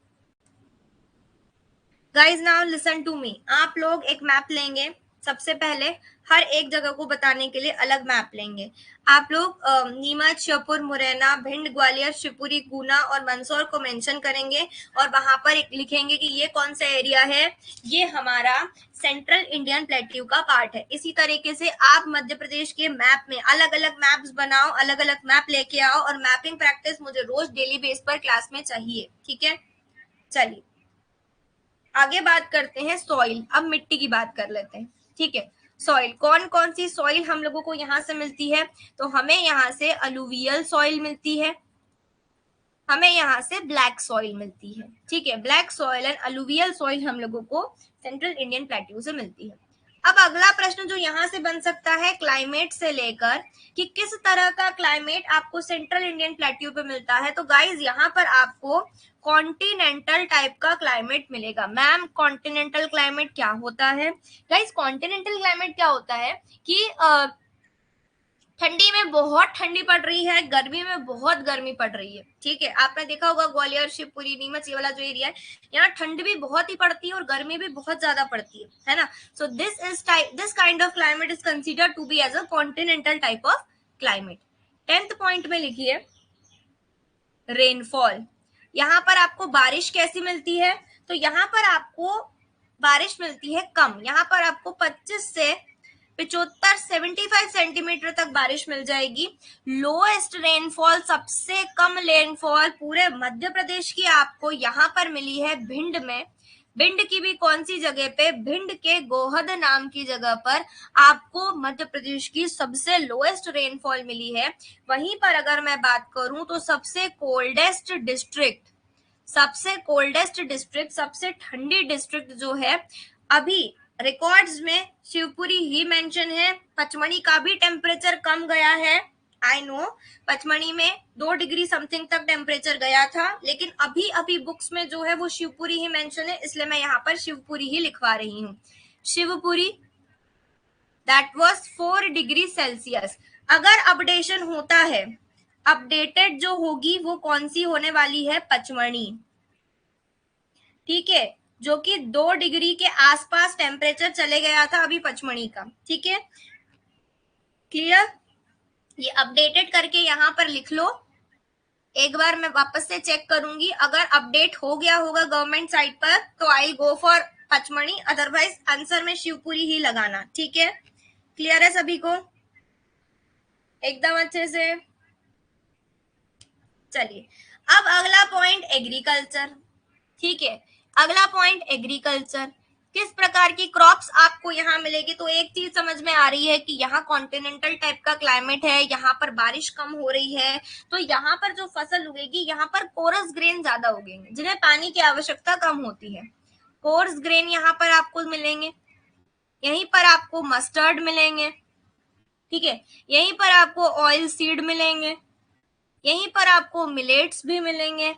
Guys now listen to me, आप लोग एक मैप लेंगे, सबसे पहले हर एक जगह को बताने के लिए अलग मैप लेंगे। आप लोग नीमच, श्योपुर, मुरैना, भिंड, ग्वालियर, शिवपुरी, गुना और मंदसौर को मेंशन करेंगे और वहां पर लिखेंगे कि ये कौन सा एरिया है, ये हमारा सेंट्रल इंडियन प्लेट्यू का पार्ट है। इसी तरीके से आप मध्य प्रदेश के मैप में अलग अलग मैप्स बनाओ, अलग अलग मैप लेके आओ और मैपिंग प्रैक्टिस मुझे रोज डेली बेस पर क्लास में चाहिए, ठीक है। चलिए आगे बात करते हैं सॉइल। अब मिट्टी की बात कर लेते हैं, ठीक है। सॉइल, कौन कौन सी सॉइल हम लोगों को यहाँ से मिलती है, तो हमें यहाँ से अलुवियल सॉइल मिलती है, हमें यहाँ से ब्लैक सॉइल मिलती है, ठीक है। Black soil and alluvial soil हम लोगों को सेंट्रल इंडियन प्लेट्यू से मिलती है। अब अगला प्रश्न जो यहाँ से बन सकता है क्लाइमेट से लेकर, कि किस तरह का क्लाइमेट आपको सेंट्रल इंडियन प्लेट्यू पे मिलता है, तो गाइज यहाँ पर आपको कॉन्टिनेंटल टाइप का क्लाइमेट मिलेगा। मैम कॉन्टिनेंटल क्लाइमेट क्या होता है? गाइज कॉन्टिनेंटल क्लाइमेट क्या होता है कि ठंडी में बहुत ठंडी पड़ रही है, गर्मी में बहुत गर्मी पड़ रही है, ठीक है। आपने देखा होगा ग्वालियर, शिवपुरी, नीमच, ये वाला जो एरिया है, यहाँ ठंड भी बहुत ही पड़ती है और गर्मी भी बहुत ज्यादा पड़ती है ना। So this kind of climate is considered to be as a continental type of climate. 10th point में लिखिए रेनफॉल। यहाँ पर आपको बारिश कैसी मिलती है, तो यहाँ पर आपको बारिश मिलती है कम, यहाँ पर आपको 25 से 75 सेंटीमीटर तक बारिश मिल जाएगी। लोएस्ट रेनफॉल, सबसे कम रेनफॉल पूरे मध्य प्रदेश की आपको यहाँ पर मिली है भिंड में। भिंड की भी कौन सी जगह पे, भिंड के गोहद नाम की जगह पर आपको मध्य प्रदेश की सबसे लोएस्ट रेनफॉल मिली है। वहीं पर अगर मैं बात करूं तो सबसे कोल्डेस्ट डिस्ट्रिक्ट, सबसे ठंडी डिस्ट्रिक्ट जो है अभी रिकॉर्ड्स में शिवपुरी ही मेंशन है। पचमणी का भी टेम्परेचर कम गया है, आई नो, पचमणी में 2 डिग्री समथिंग तक टेम्परेचर गया था, लेकिन अभी अभी बुक्स में जो है वो शिवपुरी ही मेंशन है, इसलिए मैं यहाँ पर शिवपुरी ही लिखवा रही हूँ। Shivpuri that was 4 degree Celsius. अगर अपडेशन होता है, अपडेटेड जो होगी वो कौन सी होने वाली है, पचमणी, ठीक है, जो कि 2 डिग्री के आसपास टेम्परेचर चले गया था अभी पचमणी का, ठीक है। क्लियर? ये अपडेटेड करके यहाँ पर लिख लो। एक बार मैं वापस से चेक करूंगी, अगर अपडेट हो गया होगा गवर्नमेंट साइट पर तो I go for Pachmarhi, otherwise answer में शिवपुरी ही लगाना, ठीक है। क्लियर है सभी को एकदम अच्छे से? चलिए अब अगला पॉइंट एग्रीकल्चर, ठीक है। अगला पॉइंट एग्रीकल्चर, किस प्रकार की क्रॉप्स आपको यहाँ मिलेगी, तो एक चीज समझ में आ रही है कि यहाँ कॉन्टिनेंटल टाइप का क्लाइमेट है, यहाँ पर बारिश कम हो रही है, तो यहाँ पर जो फसल उगेगी यहाँ पर कोरस ग्रेन ज्यादा उगेंगे, जिन्हें पानी की आवश्यकता कम होती है। कोरस ग्रेन यहाँ पर आपको मिलेंगे, यहीं पर आपको मस्टर्ड मिलेंगे, ठीक है, यहीं पर आपको ऑयल सीड मिलेंगे, यहीं पर आपको मिलेट्स भी मिलेंगे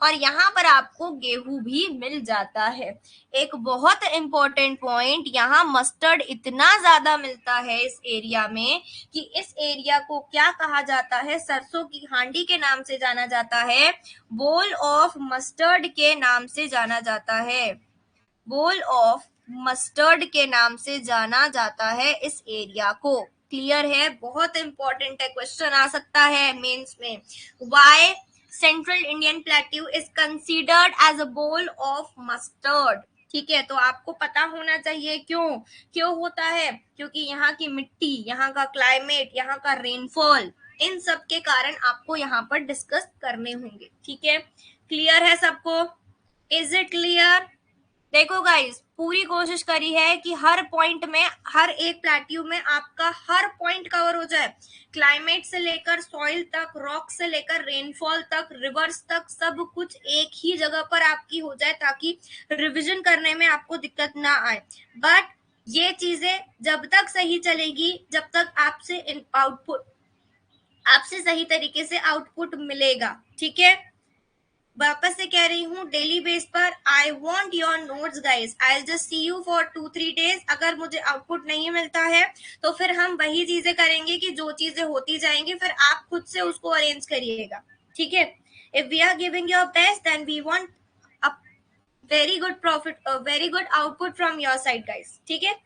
और यहाँ पर आपको गेहूं भी मिल जाता है। एक बहुत इंपॉर्टेंट पॉइंट, यहाँ मस्टर्ड इतना ज्यादा मिलता है इस एरिया में कि इस एरिया को क्या कहा जाता है, सरसों की हांडी के नाम से जाना जाता है, बोल ऑफ मस्टर्ड के नाम से जाना जाता है, बोल ऑफ मस्टर्ड के नाम से जाना जाता है इस एरिया को। क्लियर है? बहुत इंपॉर्टेंट है, क्वेश्चन आ सकता है मेंस में। Why central Indian plateau is considered as a bowl of mustard, ठीक है, तो आपको पता होना चाहिए क्यों होता है, क्योंकि यहाँ की मिट्टी, यहाँ का क्लाइमेट, यहाँ का रेनफॉल, इन सब के कारण आपको यहाँ पर डिस्कस करने होंगे, ठीक है। क्लियर है सबको? Is it clear? देखो गाइस, पूरी कोशिश करी है कि हर पॉइंट में, हर एक प्लेट्यू में आपका हर पॉइंट कवर हो जाए, क्लाइमेट से लेकर सॉइल तक, रॉक से लेकर रेनफॉल तक, रिवर्स तक, सब कुछ एक ही जगह पर आपकी हो जाए ताकि रिवीजन करने में आपको दिक्कत ना आए। बट ये चीजें जब तक सही चलेगी, जब तक आपसे सही तरीके से आउटपुट मिलेगा, ठीक है। वापस से कह रही हूँ डेली बेस पर I want your notes guys, I just see you for 2-3 days। अगर मुझे आउटपुट नहीं मिलता है तो फिर हम वही चीजें करेंगे कि जो चीजें होती जाएंगी फिर आप खुद से उसको अरेंज करिएगा, ठीक है। If we are giving your best then we want a very good profit, very good output from your side guys, ठीक है।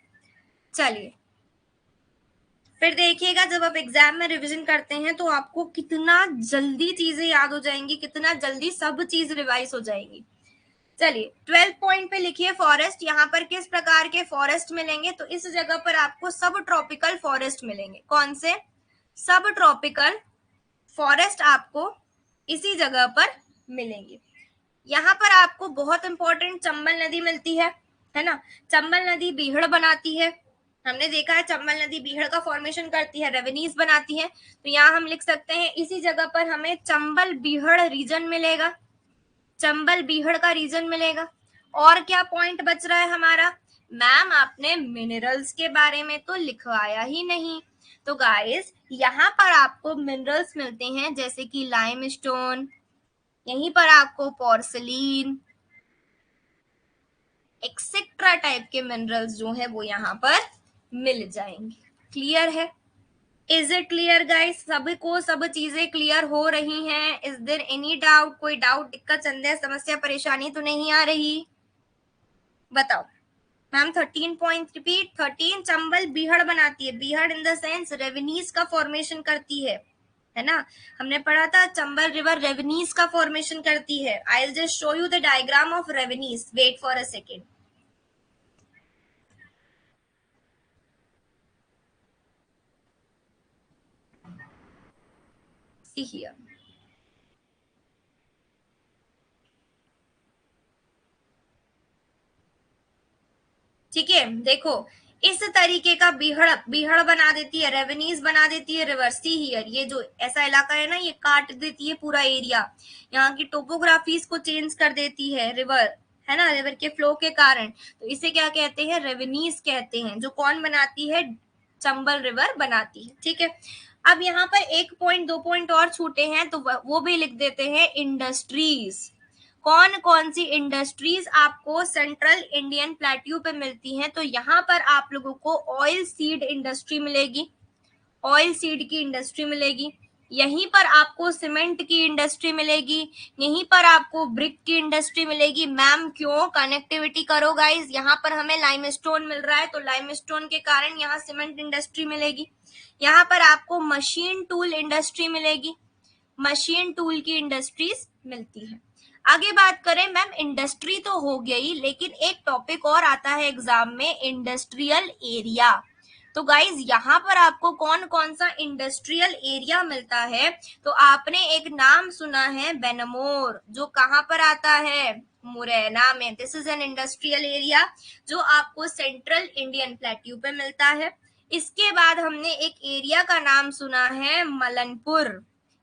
चलिए फिर देखिएगा जब आप एग्जाम में रिवीजन करते हैं तो आपको कितना जल्दी चीजें याद हो जाएंगी, कितना जल्दी सब चीज रिवाइज हो जाएंगी। चलिए 12 पॉइंट पे लिखिए फॉरेस्ट। यहाँ पर किस प्रकार के फॉरेस्ट मिलेंगे, तो इस जगह पर आपको सब ट्रॉपिकल फॉरेस्ट मिलेंगे। कौन से? सब ट्रॉपिकल फॉरेस्ट आपको इसी जगह पर मिलेंगे। यहाँ पर आपको बहुत इंपॉर्टेंट चंबल नदी मिलती है ना। चंबल नदी बीहड़ बनाती है, हमने देखा है चंबल नदी बीहड़ का फॉर्मेशन करती है, रेवेन्यूज बनाती है। तो यहाँ हम लिख सकते हैं इसी जगह पर हमें चंबल बीहड़ रीजन मिलेगा, चंबल बीहड़ का रीजन मिलेगा। और क्या पॉइंट बच रहा है हमारा? मैम आपने मिनरल्स के बारे में तो लिखवाया ही नहीं। तो गाइस यहाँ पर आपको मिनरल्स मिलते हैं जैसे कि लाइमस्टोन, यहीं पर आपको पोर्सिलीन एक्सेट्रा टाइप के मिनरल्स जो है वो यहाँ पर मिल जाएंगे। क्लियर है? Is it clear guys? सभी को सब चीजें क्लियर हो रही हैं? Is there any doubt? कोई डाउट, दिक्कत, संदेह, समस्या, परेशानी तो नहीं आ रही? बताओ मैम। 13 पॉइंट रिपीट। 13 चंबल बीहड़ बनाती है, बीहड़ इन द सेंस रेवेन्यूज का फॉर्मेशन करती है ना। हमने पढ़ा था चंबल रिवर रेवेन्यूज का फॉर्मेशन करती है। I will just show you the diagram of ravines, wait for a second. See here. ठीक है, देखो इस तरीके का बीहड़ बीहड़ बना देती है, रेवेन्यूज बना देती है रिवर। सी हियर, ये जो ऐसा इलाका है ना ये काट देती है पूरा एरिया, यहाँ की टोपोग्राफीज को चेंज कर देती है रिवर, है ना, रिवर के फ्लो के कारण। तो इसे क्या कहते हैं? रेवेन्यूज कहते हैं, जो कौन बनाती है? चंबल रिवर बनाती है, ठीक है। अब यहाँ पर 1 पॉइंट 2 पॉइंट और छूटे हैं तो वो भी लिख देते हैं। इंडस्ट्रीज, कौन कौन सी इंडस्ट्रीज आपको सेंट्रल इंडियन प्लेट्यू पे मिलती हैं? तो यहाँ पर आप लोगों को ऑयल सीड इंडस्ट्री मिलेगी, ऑयल सीड की इंडस्ट्री मिलेगी। यहीं पर आपको सीमेंट की इंडस्ट्री मिलेगी, यहीं पर आपको ब्रिक की इंडस्ट्री मिलेगी। मैम क्यों? कनेक्टिविटी करो गाइस। यहाँ पर हमें लाइमस्टोन मिल रहा है तो लाइमस्टोन के कारण यहाँ सीमेंट इंडस्ट्री मिलेगी। यहाँ पर आपको मशीन टूल इंडस्ट्री मिलेगी, मशीन टूल की इंडस्ट्रीज मिलती है। आगे बात करें मैम, इंडस्ट्री तो हो गई लेकिन एक टॉपिक और आता है एग्जाम में, इंडस्ट्रियल एरिया। तो गाइज यहाँ पर आपको कौन कौन सा इंडस्ट्रियल एरिया मिलता है? तो आपने एक नाम सुना है बेनमोर, जो कहाँ पर आता है? मुरैना में। This is an industrial area जो आपको सेंट्रल इंडियन प्लेट्यू पे मिलता है। इसके बाद हमने एक एरिया का नाम सुना है मलनपुर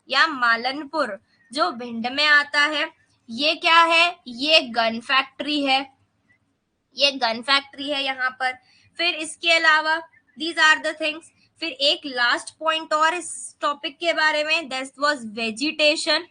या मालनपुर, जो भिंड में आता है। ये क्या है? ये गन फैक्ट्री है, ये गन फैक्ट्री है यहाँ पर। फिर इसके अलावा दीज आर द थिंग्स। फिर एक लास्ट पॉइंट और इस टॉपिक के बारे में, दैट वाज वेजिटेशन,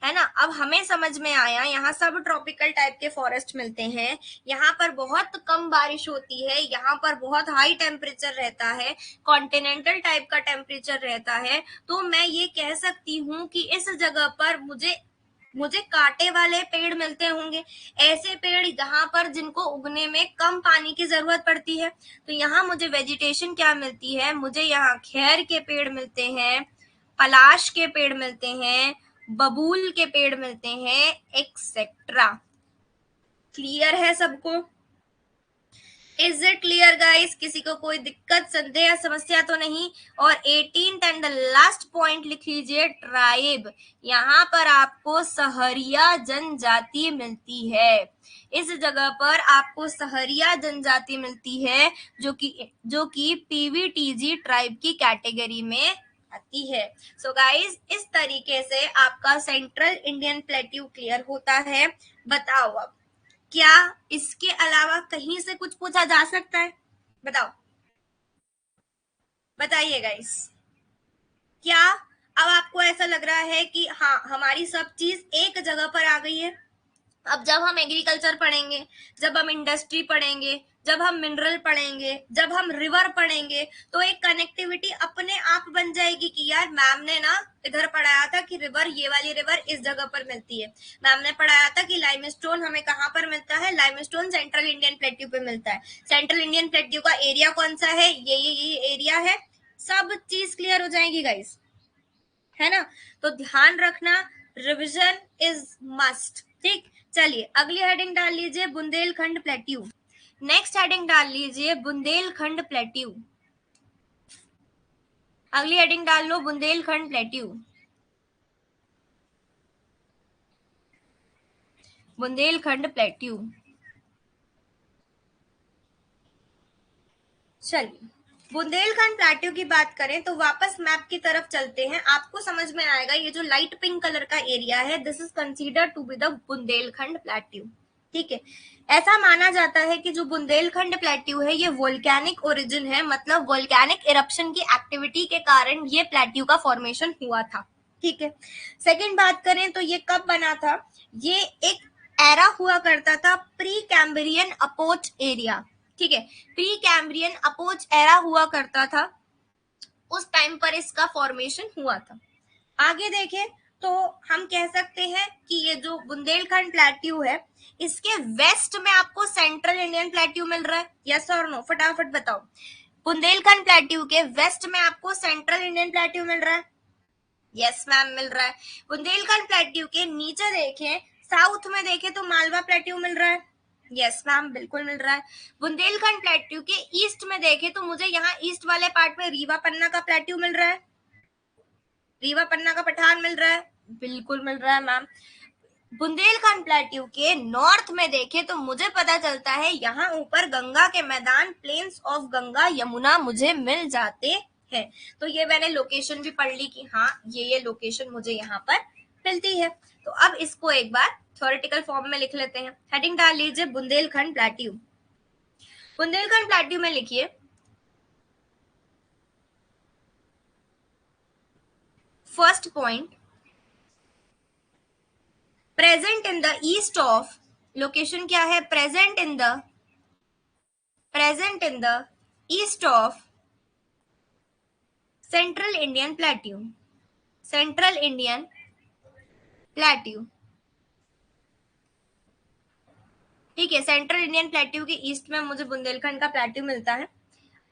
है ना। अब हमें समझ में आया यहाँ सब ट्रॉपिकल टाइप के फॉरेस्ट मिलते हैं, यहाँ पर बहुत कम बारिश होती है, यहाँ पर बहुत हाई टेम्परेचर रहता है, कॉन्टिनेंटल टाइप का टेम्परेचर रहता है। तो मैं ये कह सकती हूँ कि इस जगह पर मुझे कांटे वाले पेड़ मिलते होंगे, ऐसे पेड़ जहां पर जिनको उगने में कम पानी की जरूरत पड़ती है। तो यहाँ मुझे वेजिटेशन क्या मिलती है? मुझे यहाँ खैर के पेड़ मिलते हैं, पलाश के पेड़ मिलते हैं, बबूल के पेड़ मिलते हैं, एक्सेट्रा। क्लियर है सबको? Is it clear guys? किसी को कोई दिक्कत, संदेह या समस्या तो नहीं? और 18th and the last point लिख लीजिए, ट्राइब। यहाँ पर आपको सहरिया जनजाति मिलती है, इस जगह पर आपको सहरिया जनजाति मिलती है जो कि पीवीटीजी ट्राइब की कैटेगरी में आती है। सो गाइस इस तरीके से आपका सेंट्रल इंडियन प्लेट्यू क्लियर होता है। बताओ अब क्या इसके अलावा कहीं से कुछ पूछा जा सकता है? बताओ, बताइए गाइस, क्या अब आपको ऐसा लग रहा है कि हाँ हमारी सब चीज एक जगह पर आ गई है। अब जब हम एग्रीकल्चर पढ़ेंगे, जब हम इंडस्ट्री पढ़ेंगे, जब हम मिनरल पढ़ेंगे, जब हम रिवर पढ़ेंगे, तो एक कनेक्टिविटी अपने आप बन जाएगी कि यार मैम ने ना इधर पढ़ाया था कि रिवर, ये वाली रिवर इस जगह पर मिलती है। मैम ने पढ़ाया था कि लाइमस्टोन हमें कहाँ पर मिलता है, लाइमस्टोन सेंट्रल इंडियन प्लेट्यू पे मिलता है। सेंट्रल इंडियन प्लेट्यू का एरिया कौन सा है, ये एरिया है। सब चीज क्लियर हो जाएगी गाइस, है ना। तो ध्यान रखना, रिविजन इज मस्ट। ठीक, चलिए अगली हेडिंग डाल लीजिए बुंदेलखंड प्लेट्यू। नेक्स्ट हेडिंग डाल लीजिए बुंदेलखंड प्लेट्यू। अगली हेडिंग डाल लो बुंदेलखंड प्लेट्यू। बुंदेलखंड प्लेट्यू। चलिए बुंदेलखंड प्लेट्यू की बात करें तो वापस मैप की तरफ चलते हैं। आपको समझ में आएगा ये जो लाइट पिंक कलर का एरिया है, this is considered to be the Bundelkhand plateau. ठीक है, ऐसा माना जाता है कि जो बुंदेलखंड प्लेट्यू है ये वोल्केनिक ओरिजिन है, मतलब वोल्केनिक इरप्शन की एक्टिविटी के कारण ये प्लेट्यू का फॉर्मेशन हुआ था। ठीक है, सेकंड बात करें तो ये कब बना था, ये एक एरा हुआ करता था प्री कैम्ब्रियन अपोच एरिया। ठीक है, प्री कैम्ब्रियन अपोच एरा हुआ करता था, उस टाइम पर इसका फॉर्मेशन हुआ था। आगे देखें तो हम कह सकते हैं कि ये जो बुंदेलखंड प्लेट्यू है इसके वेस्ट में आपको सेंट्रल इंडियन प्लेट्यू मिल रहा है, यस और नो, फटाफट बताओ। बुंदेलखंड प्लेट्यू के वेस्ट में आपको सेंट्रल इंडियन प्लेट्यू मिल रहा है, यस मैम मिल रहा है। बुंदेलखंड प्लेट्यू के नीचे देखें, साउथ में देखें तो मालवा प्लेट्यू मिल रहा है, यस मैम बिल्कुल मिल रहा है। बुंदेलखंड प्लेट्यू के ईस्ट में देखें तो मुझे यहाँ ईस्ट वाले पार्ट में रीवा पन्ना का प्लेट्यू मिल रहा है, रीवा पन्ना का पठान मिल रहा है, बिल्कुल मिल रहा है मैम। बुंदेलखंड प्लेट्यू के नॉर्थ में देखें तो मुझे पता चलता है यहाँ ऊपर गंगा के मैदान, प्लेन्स ऑफ गंगा यमुना मुझे मिल जाते हैं। तो ये मैंने लोकेशन भी पढ़ ली कि हाँ ये लोकेशन मुझे यहाँ पर मिलती है। तो अब इसको एक बार थ्योरेटिकल फॉर्म में लिख लेते हैं। हेडिंग डाल लीजिए बुंदेलखंड प्लेट्यू। बुंदेलखंड प्लेट्यू में लिखिए first point, present in the east of, location क्या है, present in the east of central Indian plateau, central Indian plateau. ठीक है, सेंट्रल इंडियन प्लेट्यू के ईस्ट में मुझे बुंदेलखंड का प्लेट्यू मिलता है।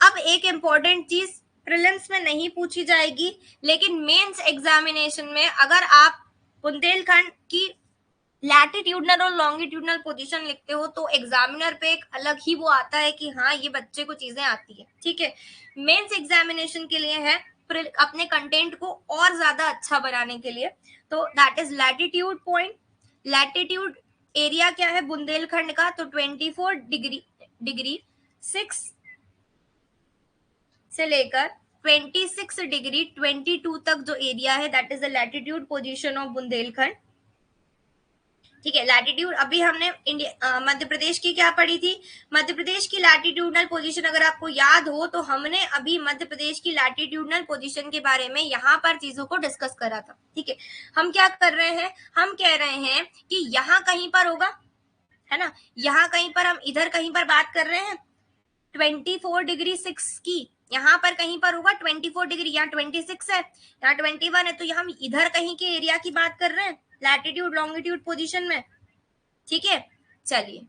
अब एक इंपॉर्टेंट चीज प्रीलिम्स में नहीं पूछी जाएगी, लेकिन मेंस एग्जामिनेशन में अगर आप बुंदेलखंड की लैटिट्यूडनल और लॉन्गिट्यूडनल पोजीशन लिखते हो तो एग्जामिनर पे एक अलग ही वो आता है कि हाँ ये बच्चे को चीजें आती है। ठीक है, मेंस एग्जामिनेशन के लिए है अपने कंटेंट को और ज्यादा अच्छा बनाने के लिए। तो that is latitude point, latitude area क्या है बुंदेलखंड का, तो 24 डिग्री 6 से लेकर 26 डिग्री 22 तक जो एरिया है that is the latitude position of Bundelkhand. ठीक है, लैटिट्यूड अभी हमने मध्य प्रदेश की क्या पढ़ी थी, मध्य प्रदेश की लैटिट्यूडनल पोजीशन अगर आपको याद हो तो हमने अभी मध्य प्रदेश की लैटिट्यूडनल पोजीशन के बारे में यहाँ पर चीजों को डिस्कस करा था। ठीक है, हम क्या कर रहे हैं, हम कह रहे हैं कि यहाँ कहीं पर होगा, है ना, यहाँ कहीं पर, हम इधर कहीं पर बात कर रहे हैं 24 डिग्री 6 की, यहाँ पर कहीं पर होगा 24 डिग्री, यहाँ 26 है, यहाँ 21 है, तो हम इधर कहीं के एरिया की बात कर रहे हैं लैटिट्यूड लॉन्गिट्यूड पोजीशन में। ठीक है, चलिए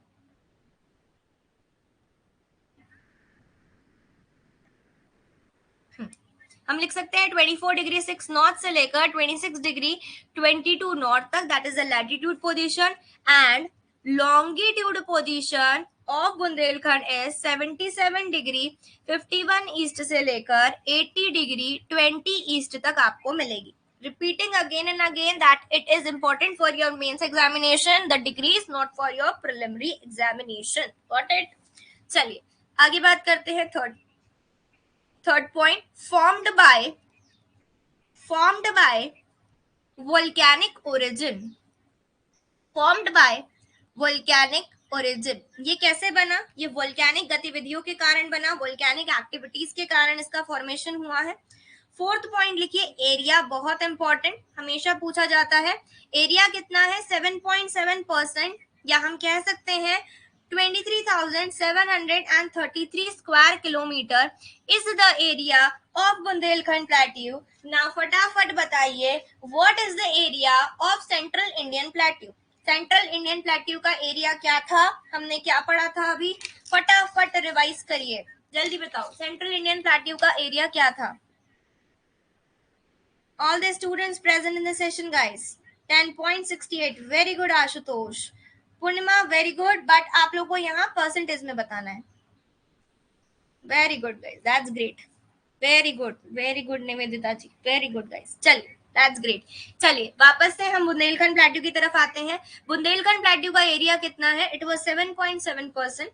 हम लिख सकते हैं 24 डिग्री 6 नॉर्थ से लेकर 26 डिग्री 22 नॉर्थ तक, that is the latitude position, and longitude position of Bundelkhand is 77 degree 51 east से लेकर 80 डिग्री 20 ईस्ट तक आपको मिलेगी। Repeating again and again that it is important for your mains examination, the degree is not for your preliminary examination. Got it? चलिए आगे बात करते हैं third point, formed by volcanic origin, formed by volcanic origin। ये कैसे बना, ये volcanic गतिविधियों के कारण बना, वोल्केनिक एक्टिविटीज के कारण इसका फॉर्मेशन हुआ है। फोर्थ पॉइंट लिखिए एरिया, बहुत इंपॉर्टेंट, हमेशा पूछा जाता है। एरिया कितना है? 7.7%, या हम कह सकते हैं 23,733 square kilometre is the area of Bundelkhand plateau. Now फटाफट बताइए what is the area of central Indian plateau. Central Indian plateau का एरिया क्या था? हमने क्या पढ़ा था अभी? फटाफट रिवाइज करिए, जल्दी बताओ, सेंट्रल इंडियन प्लेट्यू का एरिया क्या था? All the students present in the session, guys. 10.68. Very good, Ashutosh. Purnima, very good, but आप लोग को यहाँ परसेंटेज में बताना है। Very good, guys. That's great. Very good, very good, Nivedita ji. Very good, guys. चलिए, that's great. चलिए, वापस से हम बुंदेलखंड प्लेट्यू की तरफ आते हैं। बुंदेलखंड प्लेट्यू का एरिया कितना है? It was 7.7%.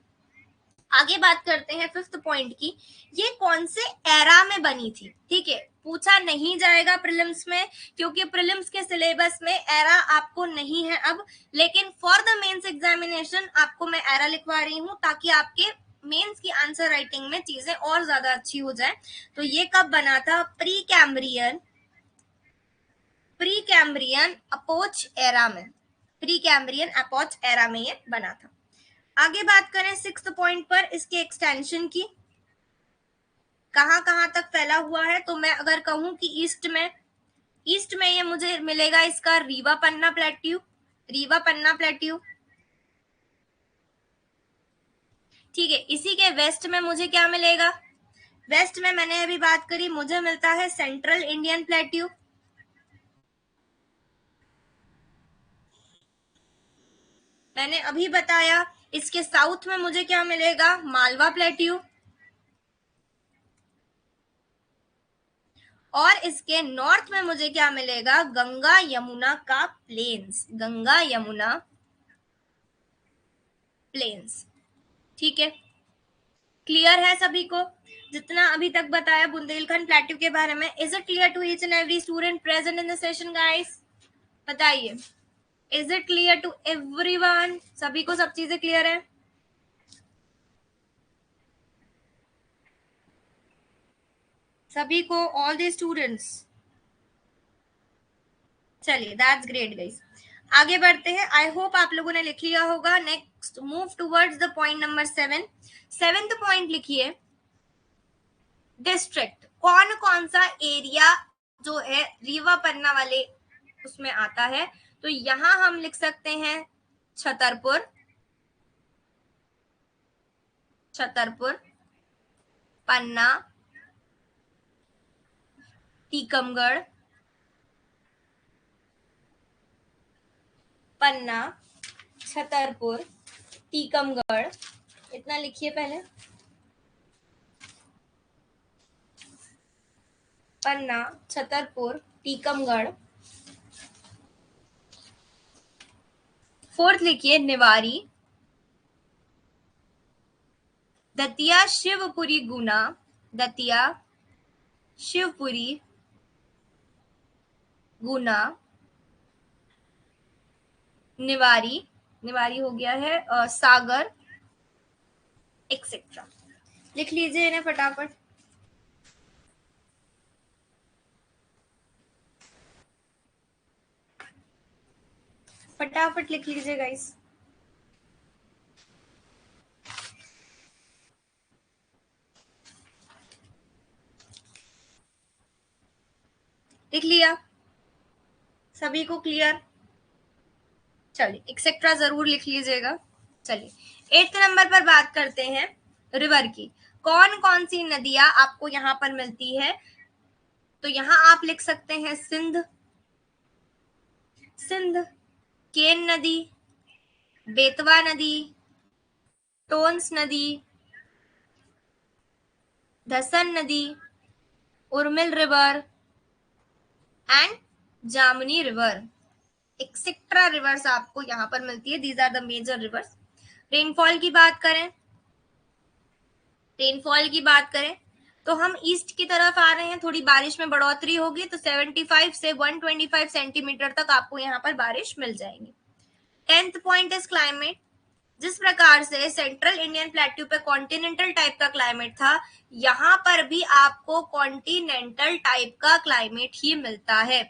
आगे बात करते हैं फिफ्थ पॉइंट की। ये कौन से एरा में बनी थी? ठीक है, पूछा नहीं जाएगा प्रीलिम्स में, क्योंकि प्रीलिम्स के सिलेबस में एरा आपको नहीं है अब, लेकिन फॉर द मेंस एग्जामिनेशन आपको मैं एरा लिखवा रही हूँ ताकि आपके मेंस की आंसर राइटिंग में चीजें और ज्यादा अच्छी हो जाए। तो ये कब बना था? प्री कैम्ब्रियन अपोच एरा में, प्री कैम्ब्रियन अपोच एरा में ये बना था। आगे बात करें सिक्स्थ पॉइंट पर, इसके एक्सटेंशन की, कहां तक फैला हुआ है? तो मैं अगर कहूं कि ईस्ट में ये मुझे मिलेगा इसका रीवा पन्ना प्लेट्यू। ठीक है, इसी के वेस्ट में मुझे क्या मिलेगा? वेस्ट में मैंने अभी बात करी, मुझे मिलता है सेंट्रल इंडियन प्लेट्यू। मैंने अभी बताया इसके साउथ में मुझे क्या मिलेगा? मालवा प्लेट्यू। और इसके नॉर्थ में मुझे क्या मिलेगा? गंगा यमुना का प्लेन्स, गंगा यमुना प्लेन्स। ठीक है, क्लियर है सभी को जितना अभी तक बताया बुंदेलखंड प्लेट्यू के बारे में? Is it clear to each and every student present in the session, guys? बताइए, is it clear to everyone? सभी को सब चीजें क्लियर है? सभी को, ऑल द स्टूडेंट्स? चलिए, दैट्स ग्रेट गाइस। आगे बढ़ते हैं, आई होप आप लोगों ने लिख लिया होगा। Next move towards the point number 7। Seventh point लिखिए, डिस्ट्रिक्ट। कौन सा एरिया जो है रीवा पन्ना वाले उसमें आता है? तो यहां हम लिख सकते हैं छतरपुर, पन्ना, टीकमगढ़, पन्ना, छतरपुर, टीकमगढ़, इतना लिखिए पहले। पन्ना, छतरपुर, टीकमगढ़। फोर्थ लिखिए निवारी, दतिया, शिवपुरी, गुना, दतिया, शिवपुरी, गुना, निवारी हो गया है, सागर, एक्सेट्रा। लिख लीजिए इन्हें फटाफट। फटाफट लिख लीजिए गाइस। लिख लिया? सभी को क्लियर? चलिए, एक्सेट्रा जरूर लिख लीजिएगा। चलिए, 8th नंबर पर बात करते हैं रिवर की। कौन सी नदियां आपको यहाँ पर मिलती है? तो यहाँ आप लिख सकते हैं सिंध, केन नदी, बेतवा नदी, टोन्स नदी, धसन नदी, Urmil river and Jamuni river, etcetera rivers आपको यहाँ पर मिलती है। These are the major rivers. Rainfall की बात करें तो हम ईस्ट की तरफ आ रहे हैं, थोड़ी बारिश में बढ़ोतरी होगी, तो 75 से 125 सेंटीमीटर तक आपको यहाँ पर बारिश मिल जाएगी। 10th point is climate. जिस प्रकार से सेंट्रल इंडियन प्लेट्यू पे कॉन्टिनेंटल टाइप का क्लाइमेट था, यहाँ पर भी आपको कॉन्टिनेंटल टाइप का क्लाइमेट ही मिलता है.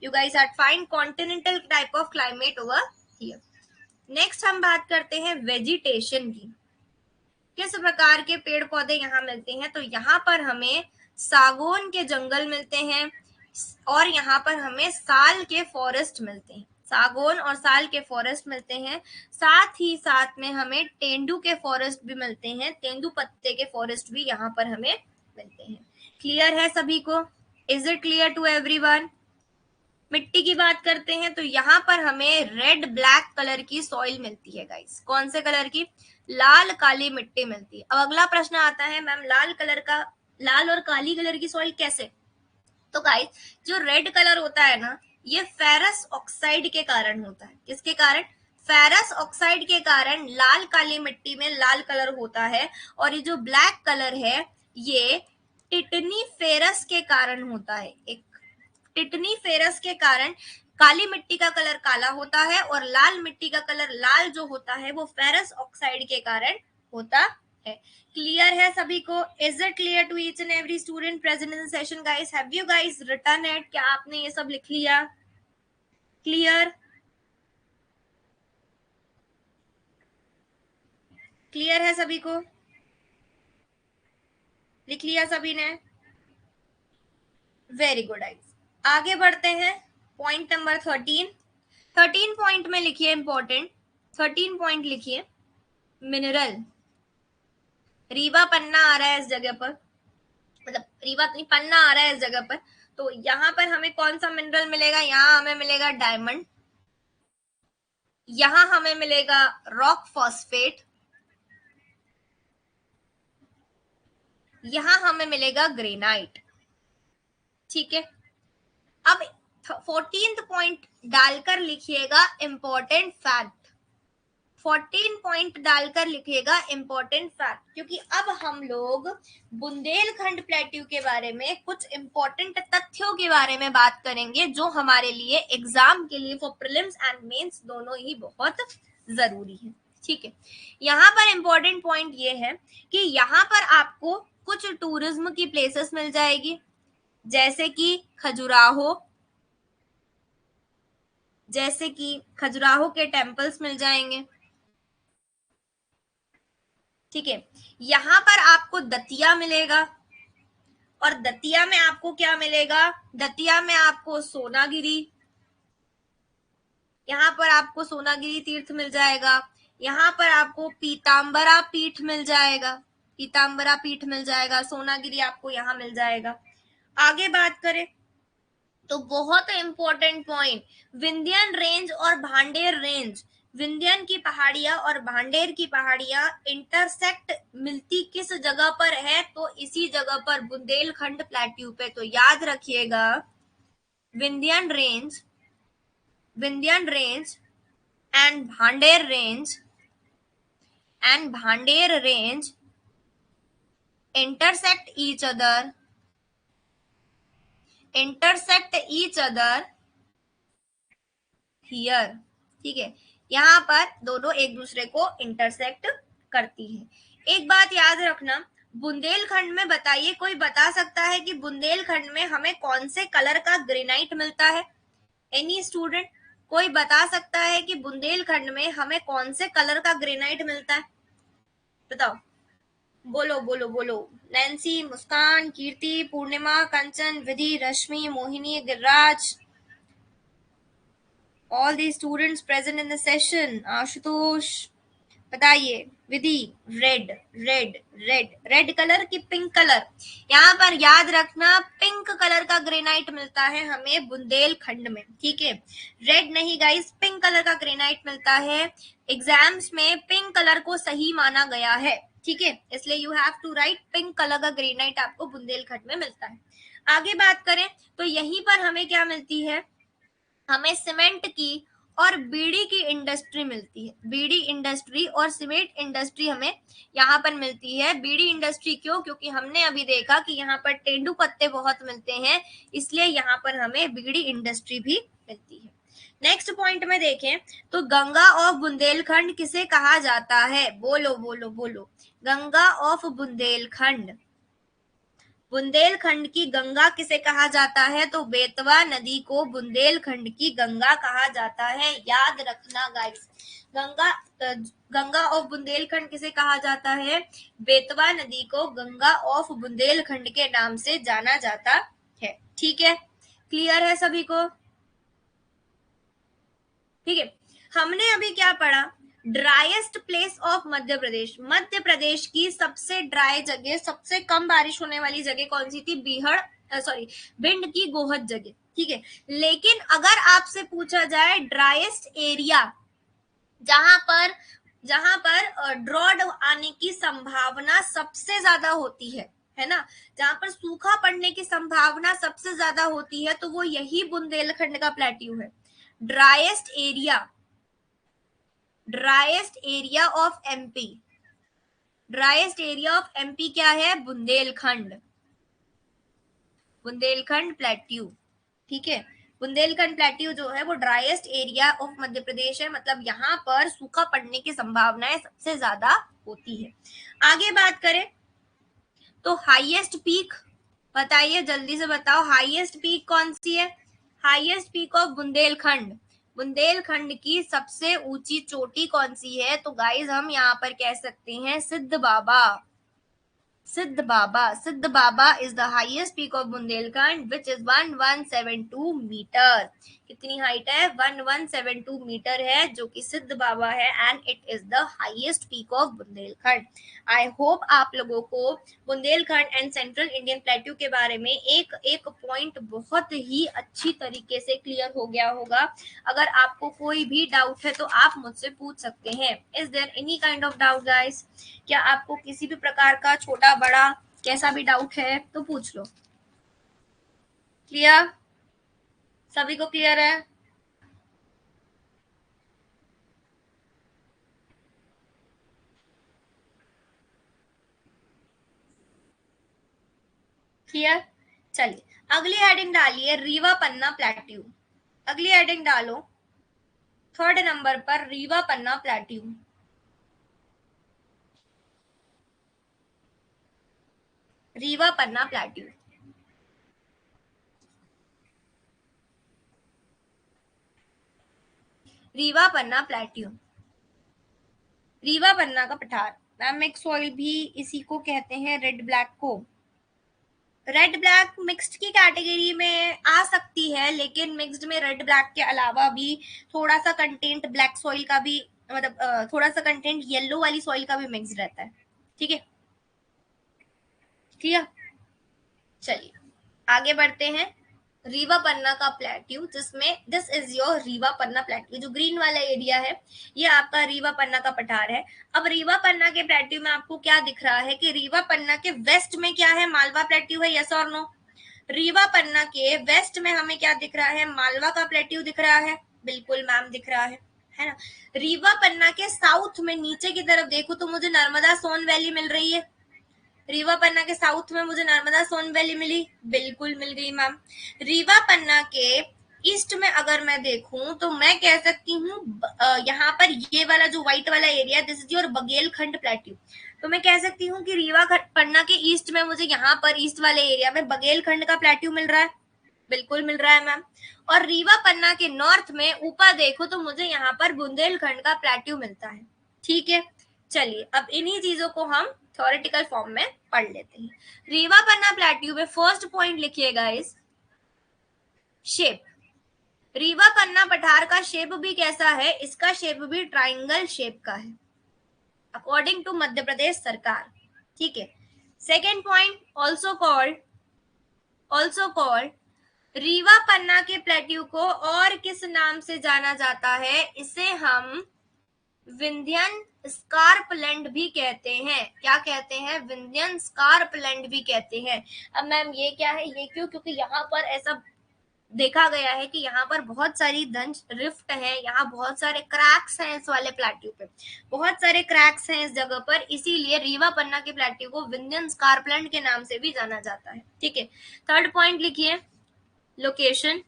You guys are find continental type of climate over here. Next हम बात करते हैं वेजिटेशन की. किस प्रकार के पेड़ पौधे यहाँ मिलते हैं, तो यहाँ पर हमें सागौन के जंगल मिलते हैं और यहाँ पर हमें साल के फॉरेस्ट मिलते हैं. सागौन और साल के फॉरेस्ट मिलते हैं. साथ ही साथ में हमें तेंदू के फॉरेस्ट भी मिलते हैं. तेंदू पत्ते के फॉरेस्ट भी यहाँ पर हमें मिलते हैं. क्लियर है सभी को? Is it clear to everyone? मिट्टी की बात करते हैं तो यहाँ पर हमें रेड ब्लैक कलर की सॉइल मिलती है गाइस. कौन से कलर की? लाल काली मिट्टी मिलती है. अब अगला प्रश्न आता है, मैम लाल और काली कलर की सॉइल कैसे? तो गाइस, जो रेड कलर होता है ना, ये फेरस ऑक्साइड के कारण होता है. किसके कारण? फेरस ऑक्साइड के कारण लाल काली मिट्टी में लाल कलर होता है. और ये जो ब्लैक कलर है, ये टिटनी फेरस के कारण होता है. एक टिटनी फेरस के कारण काली मिट्टी का कलर काला होता है और लाल मिट्टी का कलर लाल जो होता है वो फेरस ऑक्साइड के कारण होता है. क्लियर है सभी को? Is it clear to each and every student present in the session guys? Have you guys written it? क्या आपने ये सब लिख लिया? क्लियर? क्लियर है सभी को? लिख लिया सभी ने? Very good guys. आगे बढ़ते हैं. पॉइंट नंबर 13 पॉइंट में लिखिए इंपॉर्टेंट. 13 पॉइंट लिखिए. मिनरल. रीवा पन्ना आ रहा है इस जगह पर, मतलब रीवा नहीं, पन्ना आ रहा है इस जगह पर. तो यहाँ पर हमें कौन सा मिनरल मिलेगा? यहाँ हमें मिलेगा डायमंड. यहाँ हमें मिलेगा रॉक फॉस्फेट. यहाँ हमें मिलेगा ग्रेनाइट. ठीक है. अब 14th पॉइंट डालकर लिखिएगा इंपॉर्टेंट फैक्ट. 14 पॉइंट डालकर लिखिएगा इंपॉर्टेंट फैक्ट, क्योंकि अब हम लोग बुंदेलखंड प्लेट्यू के बारे में कुछ इंपॉर्टेंट तथ्यों के बारे में बात करेंगे जो हमारे लिए एग्जाम के लिए फॉर प्रीलिम्स एंड मेंस दोनों ही बहुत जरूरी है. ठीक है. यहाँ पर इंपॉर्टेंट पॉइंट ये है कि यहाँ पर आपको कुछ टूरिज्म की प्लेसेस मिल जाएगी, जैसे कि खजुराहो के टेम्पल्स मिल जाएंगे. ठीक है. यहाँ पर आपको दतिया मिलेगा और दतिया में आपको क्या मिलेगा? दतिया में आपको सोनागिरी. यहाँ पर आपको सोनागिरी तीर्थ मिल जाएगा. यहाँ पर आपको पीताम्बरा पीठ मिल जाएगा. पीताम्बरा पीठ मिल जाएगा. सोनागिरी आपको यहाँ मिल जाएगा. आगे बात करें तो बहुत इंपॉर्टेंट पॉइंट, विंध्यन रेंज और भांडेर रेंज. विंध्यन की पहाड़ियां और भांडेर की पहाड़ियां इंटरसेक्ट मिलती किस जगह पर है? तो इसी जगह पर, बुंदेलखंड प्लेट्यू पे. तो याद रखिएगा, Vindhyan range and Bhander range intersect each other here. ठीक है. यहाँ पर दोनों एक दूसरे को इंटरसेक्ट करती है. एक बात याद रखना, बुंदेलखंड में बताइए, कोई बता सकता है कि बुंदेलखंड में हमें कौन से कलर का ग्रेनाइट मिलता है? एनी स्टूडेंट, कोई बता सकता है कि बुंदेलखंड में हमें कौन से कलर का ग्रेनाइट मिलता है? बताओ, बोलो बोलो बोलो. Nancy, Muskan, Kirti, Purnima, Kanchan, Vidhi, Rashmi, Mohini, Giriraj, all the students present in the session. Ashutosh बताइए. विधि, रेड कलर की पिंक कलर. यहाँ पर याद रखना, पिंक कलर का ग्रेनाइट मिलता है हमें बुंदेलखंड में. ठीक है. रेड नहीं गाइस, पिंक कलर का ग्रेनाइट मिलता है. एग्जाम्स में पिंक कलर को सही माना गया है. ठीक है, इसलिए you have to write pink colour का ग्रेनाइट आपको बुंदेलखंड में मिलता है. आगे बात करें तो यहीं पर हमें क्या मिलती है? हमें सीमेंट की और बीड़ी की इंडस्ट्री मिलती है. बीड़ी इंडस्ट्री और सीमेंट इंडस्ट्री हमें यहाँ पर मिलती है. बीड़ी इंडस्ट्री क्यों? क्योंकि हमने अभी देखा कि यहाँ पर तेंदू पत्ते बहुत मिलते हैं, इसलिए यहाँ पर हमें बीड़ी इंडस्ट्री भी मिलती है. नेक्स्ट पॉइंट में देखें तो गंगा ऑफ बुंदेलखंड किसे कहा जाता है? बोलो बोलो बोलो, गंगा ऑफ बुंदेलखंड, बुंदेलखंड की गंगा किसे कहा जाता है? तो बेतवा नदी को बुंदेलखंड की गंगा कहा जाता है, याद रखना गाइस। गंगा ऑफ बुंदेलखंड किसे कहा जाता है? बेतवा नदी को गंगा ऑफ बुंदेलखंड के नाम से जाना जाता है। ठीक है, क्लियर है सभी को? ठीक है, हमने अभी क्या पढ़ा? ड्राइएस्ट प्लेस ऑफ मध्य प्रदेश, मध्य प्रदेश की सबसे ड्राई जगह, सबसे कम बारिश होने वाली जगह कौन सी थी? भिंड की गोहद जगह। ठीक है, लेकिन अगर आपसे पूछा जाए ड्राइएस्ट एरिया, जहां पर ड्रॉट आने की संभावना सबसे ज्यादा होती है ना, जहां पर सूखा पड़ने की संभावना सबसे ज्यादा होती है, तो वो यही बुंदेलखंड का प्लेट्यू है। Driest area of MP, driest area of MP क्या है? बुंदेलखंड प्लेट्यू। ठीक है, बुंदेलखंड प्लेट्यू जो है वो ड्राइएस्ट एरिया ऑफ मध्य प्रदेश है, मतलब यहाँ पर सूखा पड़ने की संभावनाएं सबसे ज्यादा होती है। आगे बात करें तो हाईएस्ट पीक बताइए, जल्दी से बताओ, हाईएस्ट पीक कौन सी है? Highest peak of Bundelkhand, Bundelkhand की सबसे ऊंची चोटी कौन सी है? तो गाइस हम यहाँ पर कह सकते हैं Siddh Baba. Siddh Baba is the highest peak of Bundelkhand which is 1172 metre. कितनी हाइट है? 1172 मीटर है, जो कि सिद्ध बाबा है, and it is the highest peak of Bundelkhand. I hope आप लोगों को Bundelkhand and central Indian plateau के बारे में एक एक पॉइंट बहुत ही अच्छी तरीके से क्लियर हो गया होगा। अगर आपको कोई भी डाउट है तो आप मुझसे पूछ सकते हैं। Is there any kind of doubt guys? क्या आपको किसी भी प्रकार का छोटा बड़ा कैसा भी डाउट है तो पूछ लो। क्लियर? सभी को क्लियर है? क्लियर? चलिए अगली हेडिंग डालिए, रीवा पन्ना प्लेट्यू। अगली हेडिंग डालो 3rd नंबर पर, Rewa Panna plateau. Rewa Panna plateau, Rewa Panna plateau, Rewa Panna का पठार। मैम मिक्स सॉइल भी इसी को कहते हैं, रेड ब्लैक को। रेड ब्लैक मिक्स्ड की कैटेगरी में आ सकती है, लेकिन मिक्स्ड में रेड ब्लैक के अलावा भी थोड़ा सा कंटेंट ब्लैक सॉइल का भी, मतलब थोड़ा सा कंटेंट येलो वाली सॉइल का भी मिक्स रहता है। ठीक है, क्लियर? चलिए आगे बढ़ते हैं। रीवा पन्ना का प्लेट्यू, जिसमें this is your Rewa Panna plateau, जो ग्रीन वाला एरिया है ये आपका रीवा पन्ना का पठार है। अब रीवा पन्ना के प्लेट्यू में आपको क्या दिख रहा है कि रीवा पन्ना के वेस्ट में क्या है? मालवा प्लेट्यू है, यस और नो? रीवा पन्ना के वेस्ट में हमें क्या दिख रहा है? मालवा का प्लेट्यू दिख रहा है, बिल्कुल मैम दिख रहा है ना। रीवा पन्ना के साउथ में नीचे की तरफ देखो तो मुझे नर्मदा सोन वैली मिल रही है। रीवा पन्ना के साउथ में मुझे नर्मदा सोन वैली मिली, बिल्कुल मिल गई मैम। रीवा पन्ना के ईस्ट में अगर मैं देखूं तो मैं कह सकती हूँ यहाँ पर ये वाला जो व्हाइट वाला area, this is your Baghelkhand plateau. तो मैं कह सकती हूँ कि रीवा पन्ना के ईस्ट में मुझे यहाँ पर ईस्ट वाले एरिया में बघेलखंड का प्लेट्यू मिल रहा है, बिल्कुल मिल रहा है मैम। और रीवा पन्ना के नॉर्थ में ऊपर देखो तो मुझे यहाँ पर बुंदेलखंड का प्लेट्यू मिलता है। ठीक है, चलिए अब इन्हीं चीजों को हम थ्योरेटिकल फॉर्म में पढ़ लेते हैं। रीवा पन्ना प्लेट्यू में फर्स्ट पॉइंट लिखिएगा इस शेप। रीवा पन्ना पठार का शेप भी कैसा है? इसका शेप भी ट्राइंगल शेप का है अकॉर्डिंग टू मध्य प्रदेश सरकार। ठीक है, second point, also called Rewa Panna के प्लेट्यू को और किस नाम से जाना जाता है? इसे हम विंध्यन स्कार्पलैंड भी कहते हैं। क्या कहते हैं? विंध्यन स्कार्पलैंड भी कहते हैं। अब मैम ये क्या है? ये क्यों? क्योंकि यहाँ पर ऐसा देखा गया है कि यहाँ पर बहुत सारी दंश रिफ्ट है, यहाँ बहुत सारे क्रैक्स हैं, इस वाले प्लेट्यू पे बहुत सारे क्रैक्स हैं इस जगह पर, इसीलिए रीवा पन्ना के प्लेट्यू को विंध्यन स्कार्पलैंड के नाम से भी जाना जाता है। ठीक है, थर्ड पॉइंट लिखिए, लोकेशन।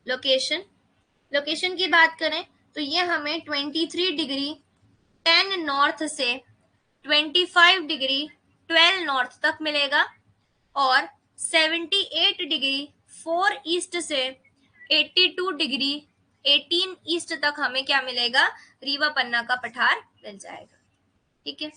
लोकेशन की बात करें तो ये हमें 23 डिग्री 10 नॉर्थ से 25 डिग्री 12 नॉर्थ तक मिलेगा और 78 डिग्री 4 ईस्ट से 82 डिग्री 18 ईस्ट तक हमें क्या मिलेगा, रीवा पन्ना का पठार मिल जाएगा। ठीक है,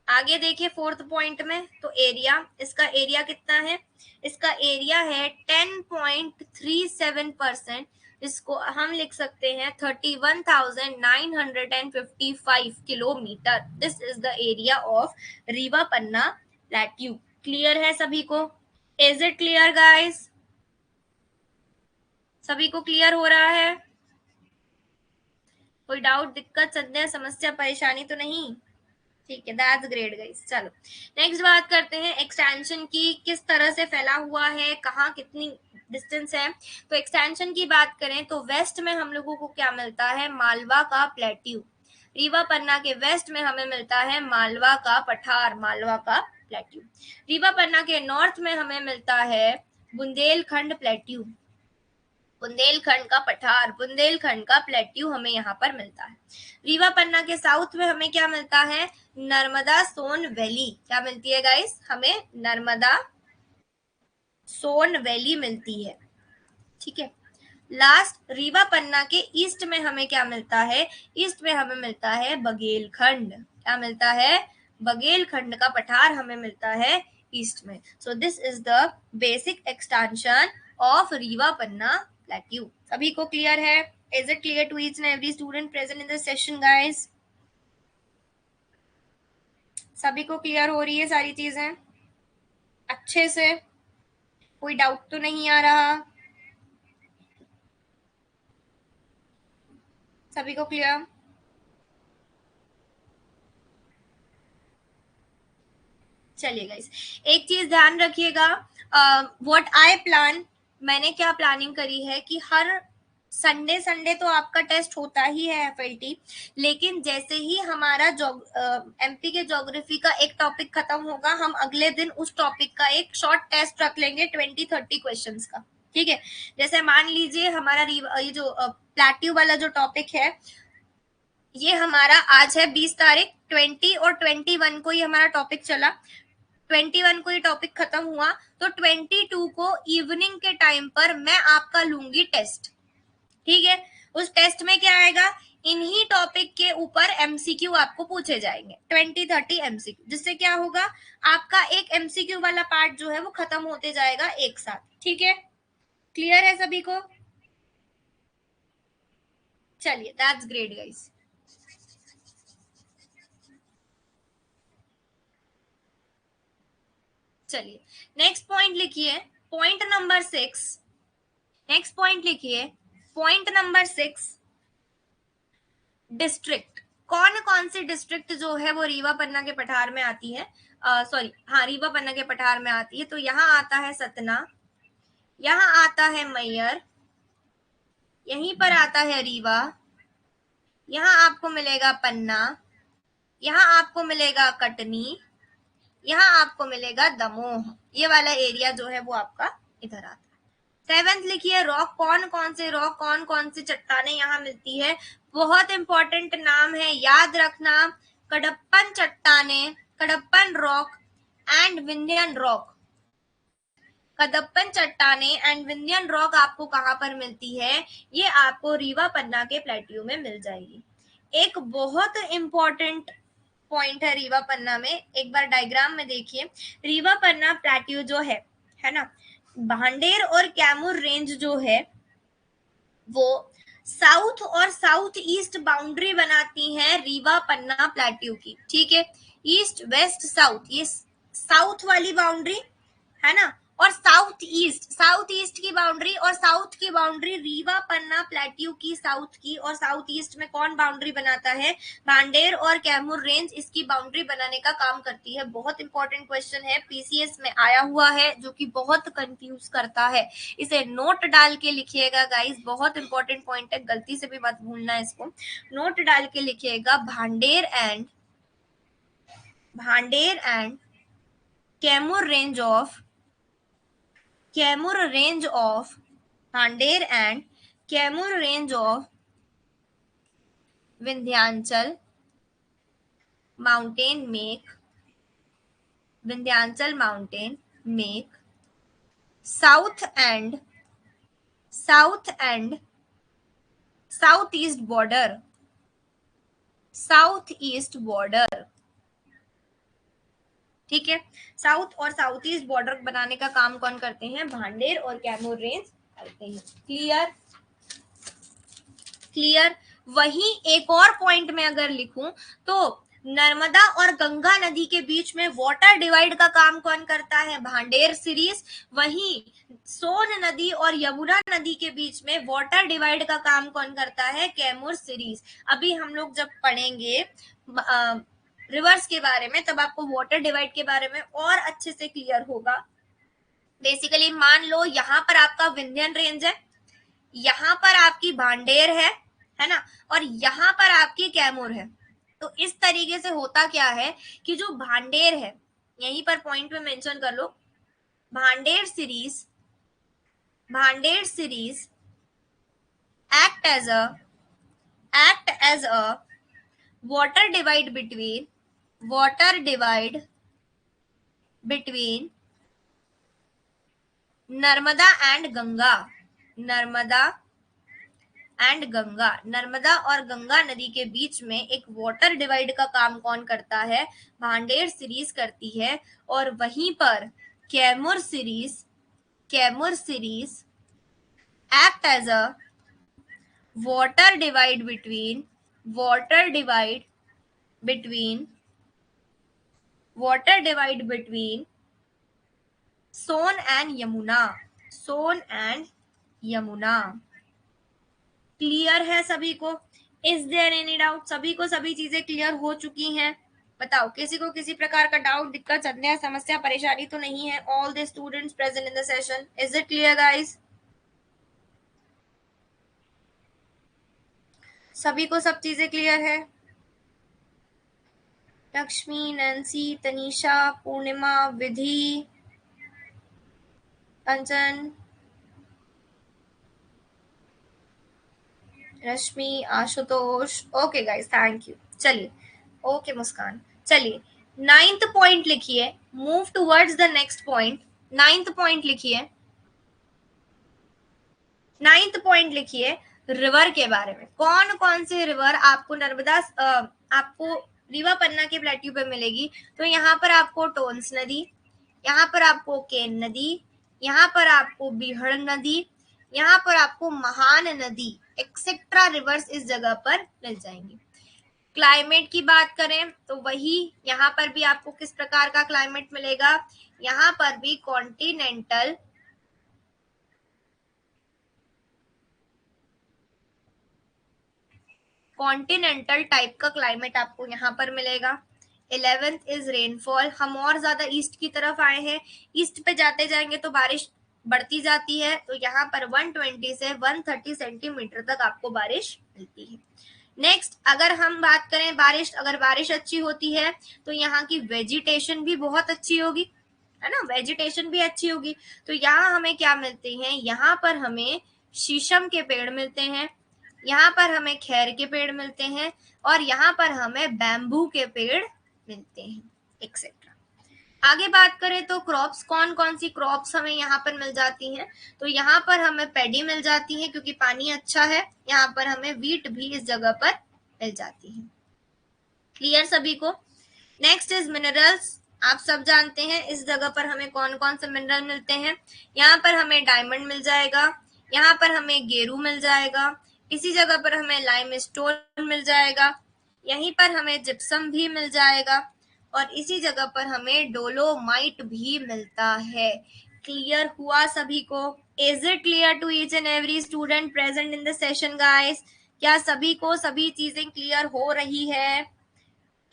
आगे देखिए फोर्थ पॉइंट में, तो एरिया, इसका एरिया कितना है, इसका एरिया है 10.37%, इसको हम लिख सकते हैं 31,955 kilometre. This is the area of Rewa Panna plateau. Clear है सभी को? Is it clear guys? सभी को क्लियर हो रहा है? कोई डाउट, दिक्कत, संदेह, समस्या, परेशानी तो नहीं? ठीक है, दैट्स ग्रेट गाइस। चलो नेक्स्ट बात करते हैं एक्सटेंशन की, किस तरह से फैला हुआ है, कहाँ कितनी डिस्टेंस है। तो एक्सटेंशन की बात करें तो वेस्ट में हम लोगों को क्या मिलता है, मालवा का प्लेट्यू। रीवा पन्ना के वेस्ट में हमें मिलता है मालवा का पठार, मालवा का प्लेट्यू। रीवा पन्ना के नॉर्थ में हमें मिलता है बुंदेलखंड प्लेट्यू, बुंदेलखंड का पठार, बुंदेलखंड का प्लेट्यू हमें यहाँ पर मिलता है। रीवा पन्ना के साउथ में हमें क्या मिलता है, नर्मदा सोन वैली। क्या मिलती है गाइस, हमें नर्मदा सोन वैली मिलती है। ठीक है, लास्ट रीवा पन्ना के ईस्ट में हमें क्या मिलता है, ईस्ट में हमें मिलता है बघेलखंड। क्या मिलता है, बघेलखंड का पठार हमें मिलता है ईस्ट में। So this is the basic extension of Rewa Panna plateau. सभी को क्लियर है? Is it clear to each and every student present in the session guys? सभी को क्लियर हो रही है सारी चीजें अच्छे से? कोई डाउट तो नहीं आ रहा? सभी को क्लियर? चलिए गाइस, एक चीज ध्यान रखिएगा, व्हाट आई प्लान, मैंने क्या प्लानिंग करी है कि हर संडे तो आपका टेस्ट होता ही है एफएलटी, लेकिन जैसे ही हमारा एमपी के ज्योग्राफी का एक टॉपिक खत्म होगा, हम अगले दिन उस टॉपिक का एक शॉर्ट टेस्ट रख लेंगे 20-30 क्वेश्चंस का। ठीक है, जैसे मान लीजिए हमारा ये जो प्लेट्यू वाला जो टॉपिक है, ये हमारा आज है 20 तारीख, 20 और 21 को ये हमारा टॉपिक चला, 21 को ये टॉपिक खत्म हुआ, तो 22 को इवनिंग के टाइम पर मैं आपका लूंगी टेस्ट। ठीक है, उस टेस्ट में क्या आएगा, इन्हीं टॉपिक के ऊपर एमसीक्यू आपको पूछे जाएंगे, 20-30 एमसीक्यू, जिससे क्या होगा, आपका एक एमसीक्यू वाला पार्ट जो है वो खत्म होते जाएगा एक साथ। ठीक है, क्लियर है सभी को? चलिए, दैट्स ग्रेट गाइस। चलिए नेक्स्ट पॉइंट लिखिए, पॉइंट नंबर 6। नेक्स्ट पॉइंट लिखिए, पॉइंट नंबर 6, डिस्ट्रिक्ट। कौन कौन सी डिस्ट्रिक्ट जो है वो रीवा पन्ना के पठार में आती है, सॉरी हाँ, रीवा पन्ना के पठार में आती है। तो यहाँ आता है सतना, यहाँ आता है मैयर, यहीं पर आता है रीवा, यहाँ आपको मिलेगा पन्ना, यहाँ आपको मिलेगा कटनी, यहाँ आपको मिलेगा दमोह। ये वाला एरिया जो है वो आपका इधर आता है। 7th लिखिए, रॉक। कौन कौन से रॉक, कौन कौन सी चट्टानें यहाँ मिलती है, बहुत इंपॉर्टेंट नाम है, याद रखना, कडप्पन चट्टानें, कडप्पन रॉक एंड विंध्यन रॉक। कदप्पन चट्टानें एंड विंध्यन रॉक आपको कहाँ पर मिलती है, ये आपको रीवा पन्ना के प्लेट्यू में मिल जाएगी। एक बहुत इंपॉर्टेंट पॉइंट है रीवा पन्ना में, एक बार डायग्राम में देखिए, रीवा पन्ना प्लेट्यू जो है ना, भांडेर और कैमूर रेंज जो है वो साउथ और साउथ ईस्ट बाउंड्री बनाती है रीवा पन्ना प्लेट्यू की। ठीक है, ईस्ट वेस्ट साउथ, ये साउथ वाली बाउंड्री है ना, और साउथ ईस्ट की बाउंड्री, और साउथ की बाउंड्री रीवा पन्ना प्लेट्यू की साउथ की, और साउथ ईस्ट में कौन बाउंड्री बनाता है, भांडेर और कैमूर रेंज इसकी बाउंड्री बनाने का काम करती है। बहुत इंपॉर्टेंट क्वेश्चन है, पीसीएस में आया हुआ है, जो कि बहुत कंफ्यूज करता है, इसे नोट डाल के लिखिएगा गाइस, बहुत इंपॉर्टेंट पॉइंट है, गलती से भी मत भूलना इसको, नोट डाल के लिखिएगा, Bhander and Kaimur range of Bhander and Kaimur range of Vindhyachal mountain make Vindhyachal mountain make south and southeast border ठीक है। साउथ और साउथ ईस्ट बॉर्डर बनाने का काम कौन करते हैं? भांडेर और कैमूर रेंज करते हैं। क्लियर। वहीं एक और पॉइंट में अगर लिखूं तो नर्मदा और गंगा नदी के बीच में वाटर डिवाइड का काम कौन करता है? भांडेर सीरीज। वहीं सोन नदी और यमुना नदी के बीच में वाटर डिवाइड का काम कौन करता है? कैमूर सीरीज। अभी हम लोग जब पढ़ेंगे रिवर्स के बारे में तब आपको वाटर डिवाइड के बारे में और अच्छे से क्लियर होगा। बेसिकली मान लो यहाँ पर आपका विंध्यन रेंज है, यहाँ पर आपकी भांडेर है ना, और यहाँ पर आपकी कैमूर है। तो इस तरीके से होता क्या है कि जो भांडेर है, यहीं पर पॉइंट में मेंशन कर लो, Bhander series act as a water divide between Narmada and Ganga. Narmada और गंगा नदी के बीच में एक वाटर डिवाइड का काम कौन करता है? भांडेर सीरीज करती है। और वहीं पर Kaimur series act as a water divide between Son and Yamuna. Clear है सभी को? Is there any doubt? सभी को सभी चीजें क्लियर हो चुकी हैं? बताओ, किसी को किसी प्रकार का डाउट, दिक्कत, संदेह, समस्या, परेशानी तो नहीं है? All the students present in the session, is it clear guys? सभी को सब चीजें क्लियर है? Lakshmi, Nancy, Tanisha, Purnima, Vidhi, Kanchan, Rashmi, Ashutosh. Okay guys, thank you. चलिए, ओके मुस्कान। चलिए 9th पॉइंट लिखिए, move towards the next point. 9th point लिखिए river के बारे में। कौन कौन से रिवर आपको नर्मदा आपको रीवा पन्ना के प्लेट्यू पे मिलेगी? तो यहाँ पर आपको टोन्स नदी, यहाँ पर आपको केन नदी, यहाँ पर आपको बिहड़ नदी, यहाँ पर आपको महान नदी, एक्सेट्रा रिवर्स इस जगह पर मिल जाएंगी। क्लाइमेट की बात करें तो वही यहाँ पर भी आपको किस प्रकार का क्लाइमेट मिलेगा? यहाँ पर भी कॉन्टिनेंटल टाइप का क्लाइमेट आपको यहाँ पर मिलेगा। 11th is rainfall. हम और ज्यादा ईस्ट की तरफ आए हैं, ईस्ट पे जाते जाएंगे तो बारिश बढ़ती जाती है। तो यहाँ पर 120 से 130 सेंटीमीटर तक आपको बारिश मिलती है। नेक्स्ट, अगर हम बात करें अगर बारिश अच्छी होती है तो यहाँ की वेजिटेशन भी बहुत अच्छी होगी, है ना, वेजिटेशन भी अच्छी होगी। तो यहाँ हमें क्या मिलते हैं? यहाँ पर हमें शीशम के पेड़ मिलते हैं, यहाँ पर हमें खैर के पेड़ मिलते हैं, और यहाँ पर हमें बैम्बू के पेड़ मिलते हैं, एक्सेट्रा। आगे बात करें तो क्रॉप्स, कौन कौन सी क्रॉप्स हमें यहाँ पर मिल जाती हैं? तो यहाँ पर हमें पैडी मिल जाती है क्योंकि पानी अच्छा है। यहाँ पर हमें वीट भी इस जगह पर मिल जाती है। क्लियर सभी को? Next is minerals. आप सब जानते हैं इस जगह पर हमें कौन कौन से मिनरल मिलते हैं। यहाँ पर हमें डायमंड मिल जाएगा, यहाँ पर हमें गेरू मिल जाएगा, इसी जगह पर हमें लाइमस्टोन मिल जाएगा, यहीं पर हमें जिप्सम भी मिल जाएगा, और इसी जगह पर हमें डोलोमाइट भी मिलता है। क्लियर हुआ सभी को? Is it clear to each and every student present in the session guys? क्या सभी को सभी चीजें क्लियर हो रही है?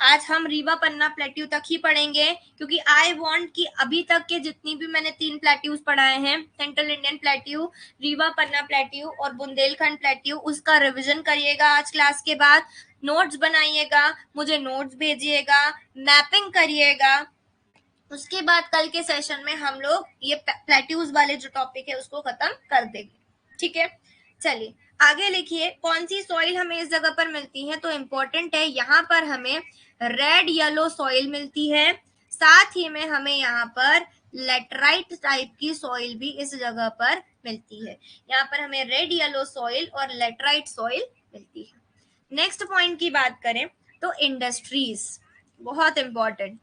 आज हम रीवा पन्ना प्लेट्यू तक ही पढ़ेंगे क्योंकि आई वांट कि अभी तक के जितनी भी मैंने 3 प्लेट्यूज पढ़ाए हैं, central Indian plateau, Rewa Panna plateau और बुंदेलखंड प्लेट्यू, उसका रिवीजन करिएगा आज क्लास के बाद। नोट्स बनाइएगा, मुझे नोट्स भेजिएगा, मैपिंग करिएगा। उसके बाद कल के सेशन में हम लोग ये प्लेट्यूज वाले जो टॉपिक है उसको खत्म कर देंगे। ठीक है, चलिए आगे लिखिए, कौन सी सॉइल हमें इस जगह पर मिलती है, तो इंपॉर्टेंट है, यहाँ पर हमें रेड येलो सॉइल मिलती है, साथ ही में हमें यहाँ पर लेटराइट टाइप की सॉइल भी इस जगह पर मिलती है। यहाँ पर हमें रेड येलो सॉइल और लेटराइट सॉइल मिलती है। नेक्स्ट पॉइंट की बात करें तो इंडस्ट्रीज, बहुत इंपॉर्टेंट,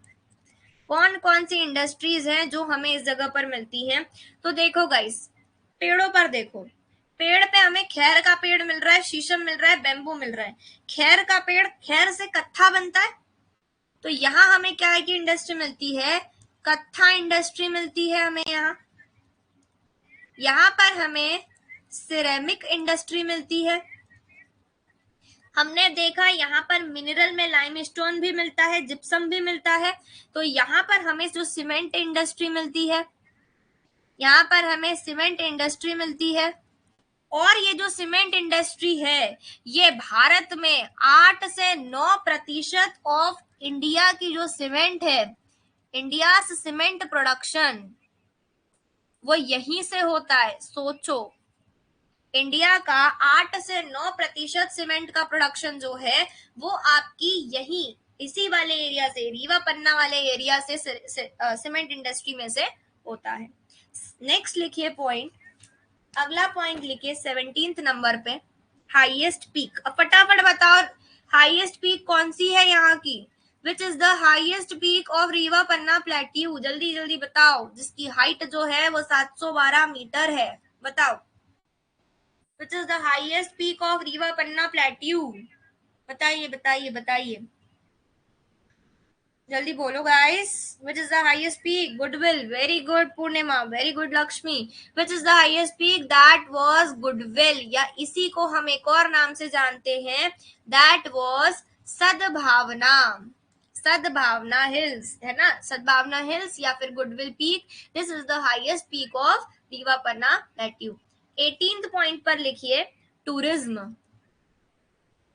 कौन कौन सी इंडस्ट्रीज हैं जो हमें इस जगह पर मिलती हैं। तो देखो गाइस, पेड़ों पर देखो, पेड़ पे हमें खैर का पेड़ मिल रहा है, शीशम मिल रहा है, बेम्बू मिल रहा है। खैर का पेड़, खैर से कत्था बनता है, तो यहाँ हमें क्या है कि इंडस्ट्री मिलती है, कत्था इंडस्ट्री मिलती है हमें यहाँ। यहाँ पर हमें सिरेमिक इंडस्ट्री मिलती है। हमने देखा यहाँ पर मिनरल में लाइमस्टोन भी मिलता है, जिप्सम भी मिलता है। तो यहाँ पर हमें जो सीमेंट इंडस्ट्री मिलती है, यहाँ पर हमें सीमेंट इंडस्ट्री मिलती है। और ये जो सीमेंट इंडस्ट्री है, ये भारत में 8 से 9% ऑफ इंडिया की जो सीमेंट है, इंडिया सीमेंट प्रोडक्शन, वो यहीं से होता है। सोचो, इंडिया का 8 से 9% सीमेंट का प्रोडक्शन जो है वो आपकी यही इसी वाले एरिया से, रीवा पन्ना वाले एरिया से सीमेंट इंडस्ट्री में से होता है। नेक्स्ट लिखिए पॉइंट, अगला पॉइंट लिखिए 17th नंबर पे, हाईएस्ट पीक। अब फटाफट बताओ हाईएस्ट पीक कौन सी है यहाँ की, which is the highest peak of Rewa Panna plateau, जल्दी जल्दी बताओ, जिसकी हाइट जो है वो 712 मीटर है, बताओ। Which is the highest peak of Riva Panna Plateau? बताइए बताइए बताइए, जल्दी बोलो guys. Which is the highest peak? Goodwill, very good Purnima, very good Lakshmi. Which is the highest peak? That was Goodwill, या इसी को हम एक और नाम से जानते हैं, that was सद्भावना, सद्भावना हिल्स, है ना, सद्भावना हिल्स या फिर goodwill peak. This is the highest peak of Rewa Panna plateau. 18th point पर लिखिए टूरिज्म।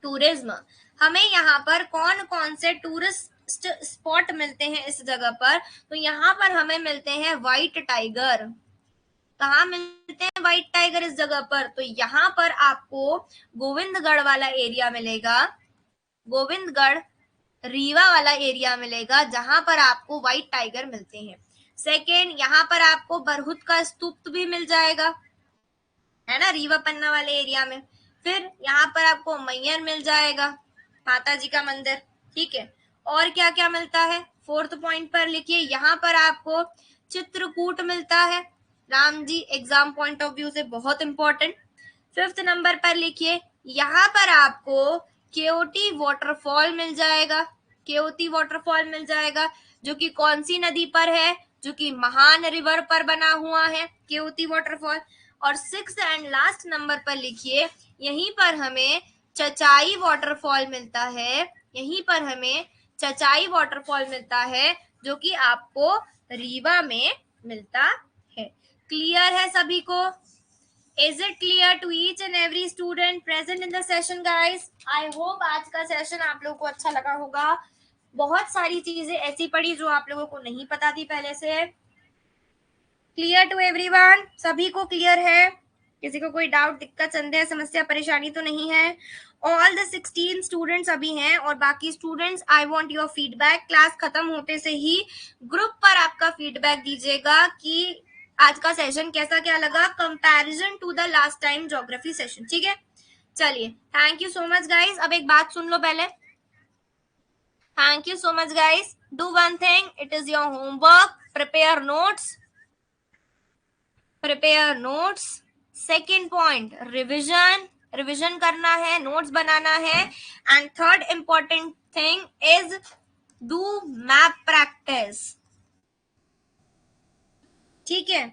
टूरिज्म, हमें यहाँ पर कौन कौन से टूरिस्ट स्पॉट मिलते हैं इस जगह पर, तो यहाँ पर हमें मिलते हैं व्हाइट टाइगर। कहाँ मिलते हैं व्हाइट टाइगर इस जगह पर, तो यहाँ पर आपको गोविंदगढ़ वाला एरिया मिलेगा, गोविंदगढ़ रीवा वाला एरिया मिलेगा, जहां पर आपको व्हाइट टाइगर मिलते हैं। सेकेंड, यहाँ पर आपको बरहुत का स्तूप भी मिल जाएगा, है ना, रीवा पन्ना वाले एरिया में। फिर यहाँ पर आपको मैयर मिल जाएगा, माता जी का मंदिर, ठीक है। और क्या क्या मिलता है, 4th पॉइंट पर लिखिए, यहाँ पर आपको चित्रकूट मिलता है, Ram ji, exam point of view से बहुत इंपॉर्टेंट। 5th नंबर पर लिखिए, यहाँ पर आपको केओटी वाटरफॉल मिल जाएगा, केओटी वाटरफॉल मिल जाएगा, जो कि कौन सी नदी पर है, जो कि महान रिवर पर बना हुआ है केओटी वाटरफॉल। और 6th एंड लास्ट नंबर पर लिखिए, यहीं पर हमें चचाई वाटरफॉल मिलता है, यहीं पर हमें चचाई वाटरफॉल मिलता है, जो कि आपको रीवा में मिलता है। क्लियर है सभी को? Is it clear to each and every student present in the session guys? I hope आज का सेशन आप लोगों को अच्छा लगा होगा। बहुत सारी चीजें ऐसी पड़ी जो आप लोगों को नहीं पता थी पहले से। क्लियर टू एवरीवन, सभी को क्लियर है? किसी को कोई डाउट, दिक्कत, संदेह, समस्या, परेशानी तो नहीं है? ऑल द 16 स्टूडेंट्स अभी हैं और बाकी students, I want your feedback. Class खत्म होते से ही ग्रुप पर आपका फीडबैक दीजिएगा कि आज का सेशन कैसा क्या लगा comparison to the last time geography session, ठीक है। चलिए, thank you so much guys. अब एक बात सुन लो पहले, thank you so much guys. Do one thing, it is your homework, prepare notes, prepare notes. Second point, revision, revision करना है, नोट्स बनाना है। And third important thing is do map practice, ठीक है।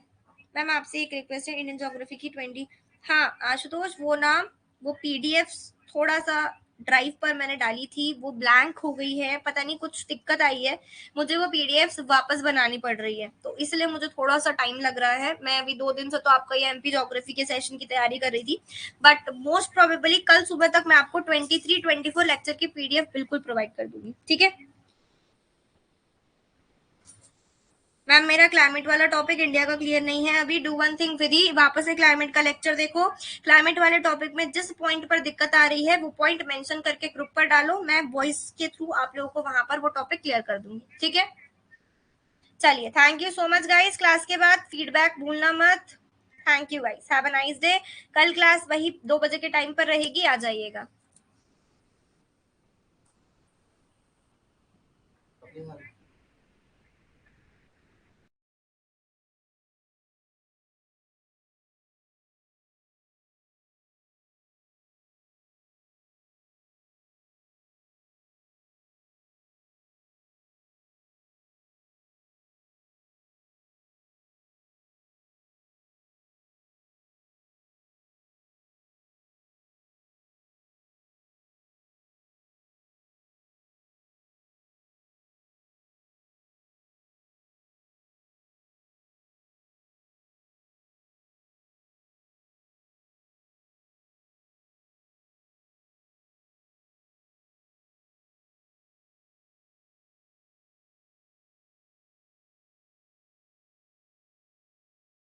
मैम आपसे एक रिक्वेस्ट है, Indian geography की 20, हाँ आशुतोष, वो पीडीएफ थोड़ा सा ड्राइव पर मैंने डाली थी, वो ब्लैंक हो गई है, पता नहीं कुछ दिक्कत आई है, मुझे वो पीडीएफ वापस बनानी पड़ रही है, तो इसलिए मुझे थोड़ा सा टाइम लग रहा है। मैं अभी 2 दिन से तो आपका ये एमपी ज्योग्राफी के सेशन की तैयारी कर रही थी, बट मोस्ट प्रोबेबली कल सुबह तक मैं आपको 23-24 लेक्चर की पीडीएफ बिल्कुल प्रोवाइड कर दूंगी, ठीक है। मैम मेरा क्लाइमेट वाला टॉपिक इंडिया का क्लियर नहीं है अभी। डू वन थिंग विधि, वापस से क्लाइमेट का लेक्चर देखो। क्लाइमेट वाले टॉपिक में जिस पॉइंट पर दिक्कत आ रही है वो पॉइंट मेंशन करके ग्रुप पर डालो, मैं वॉइस के थ्रू आप लोगों को वहां पर वो टॉपिक क्लियर कर दूंगी, ठीक है। चलिए, thank you so much guys. Class के बाद फीडबैक भूलना मत। Thank you guys, have a nice day. कल क्लास वही 2 बजे के टाइम पर रहेगी, आ जाइएगा।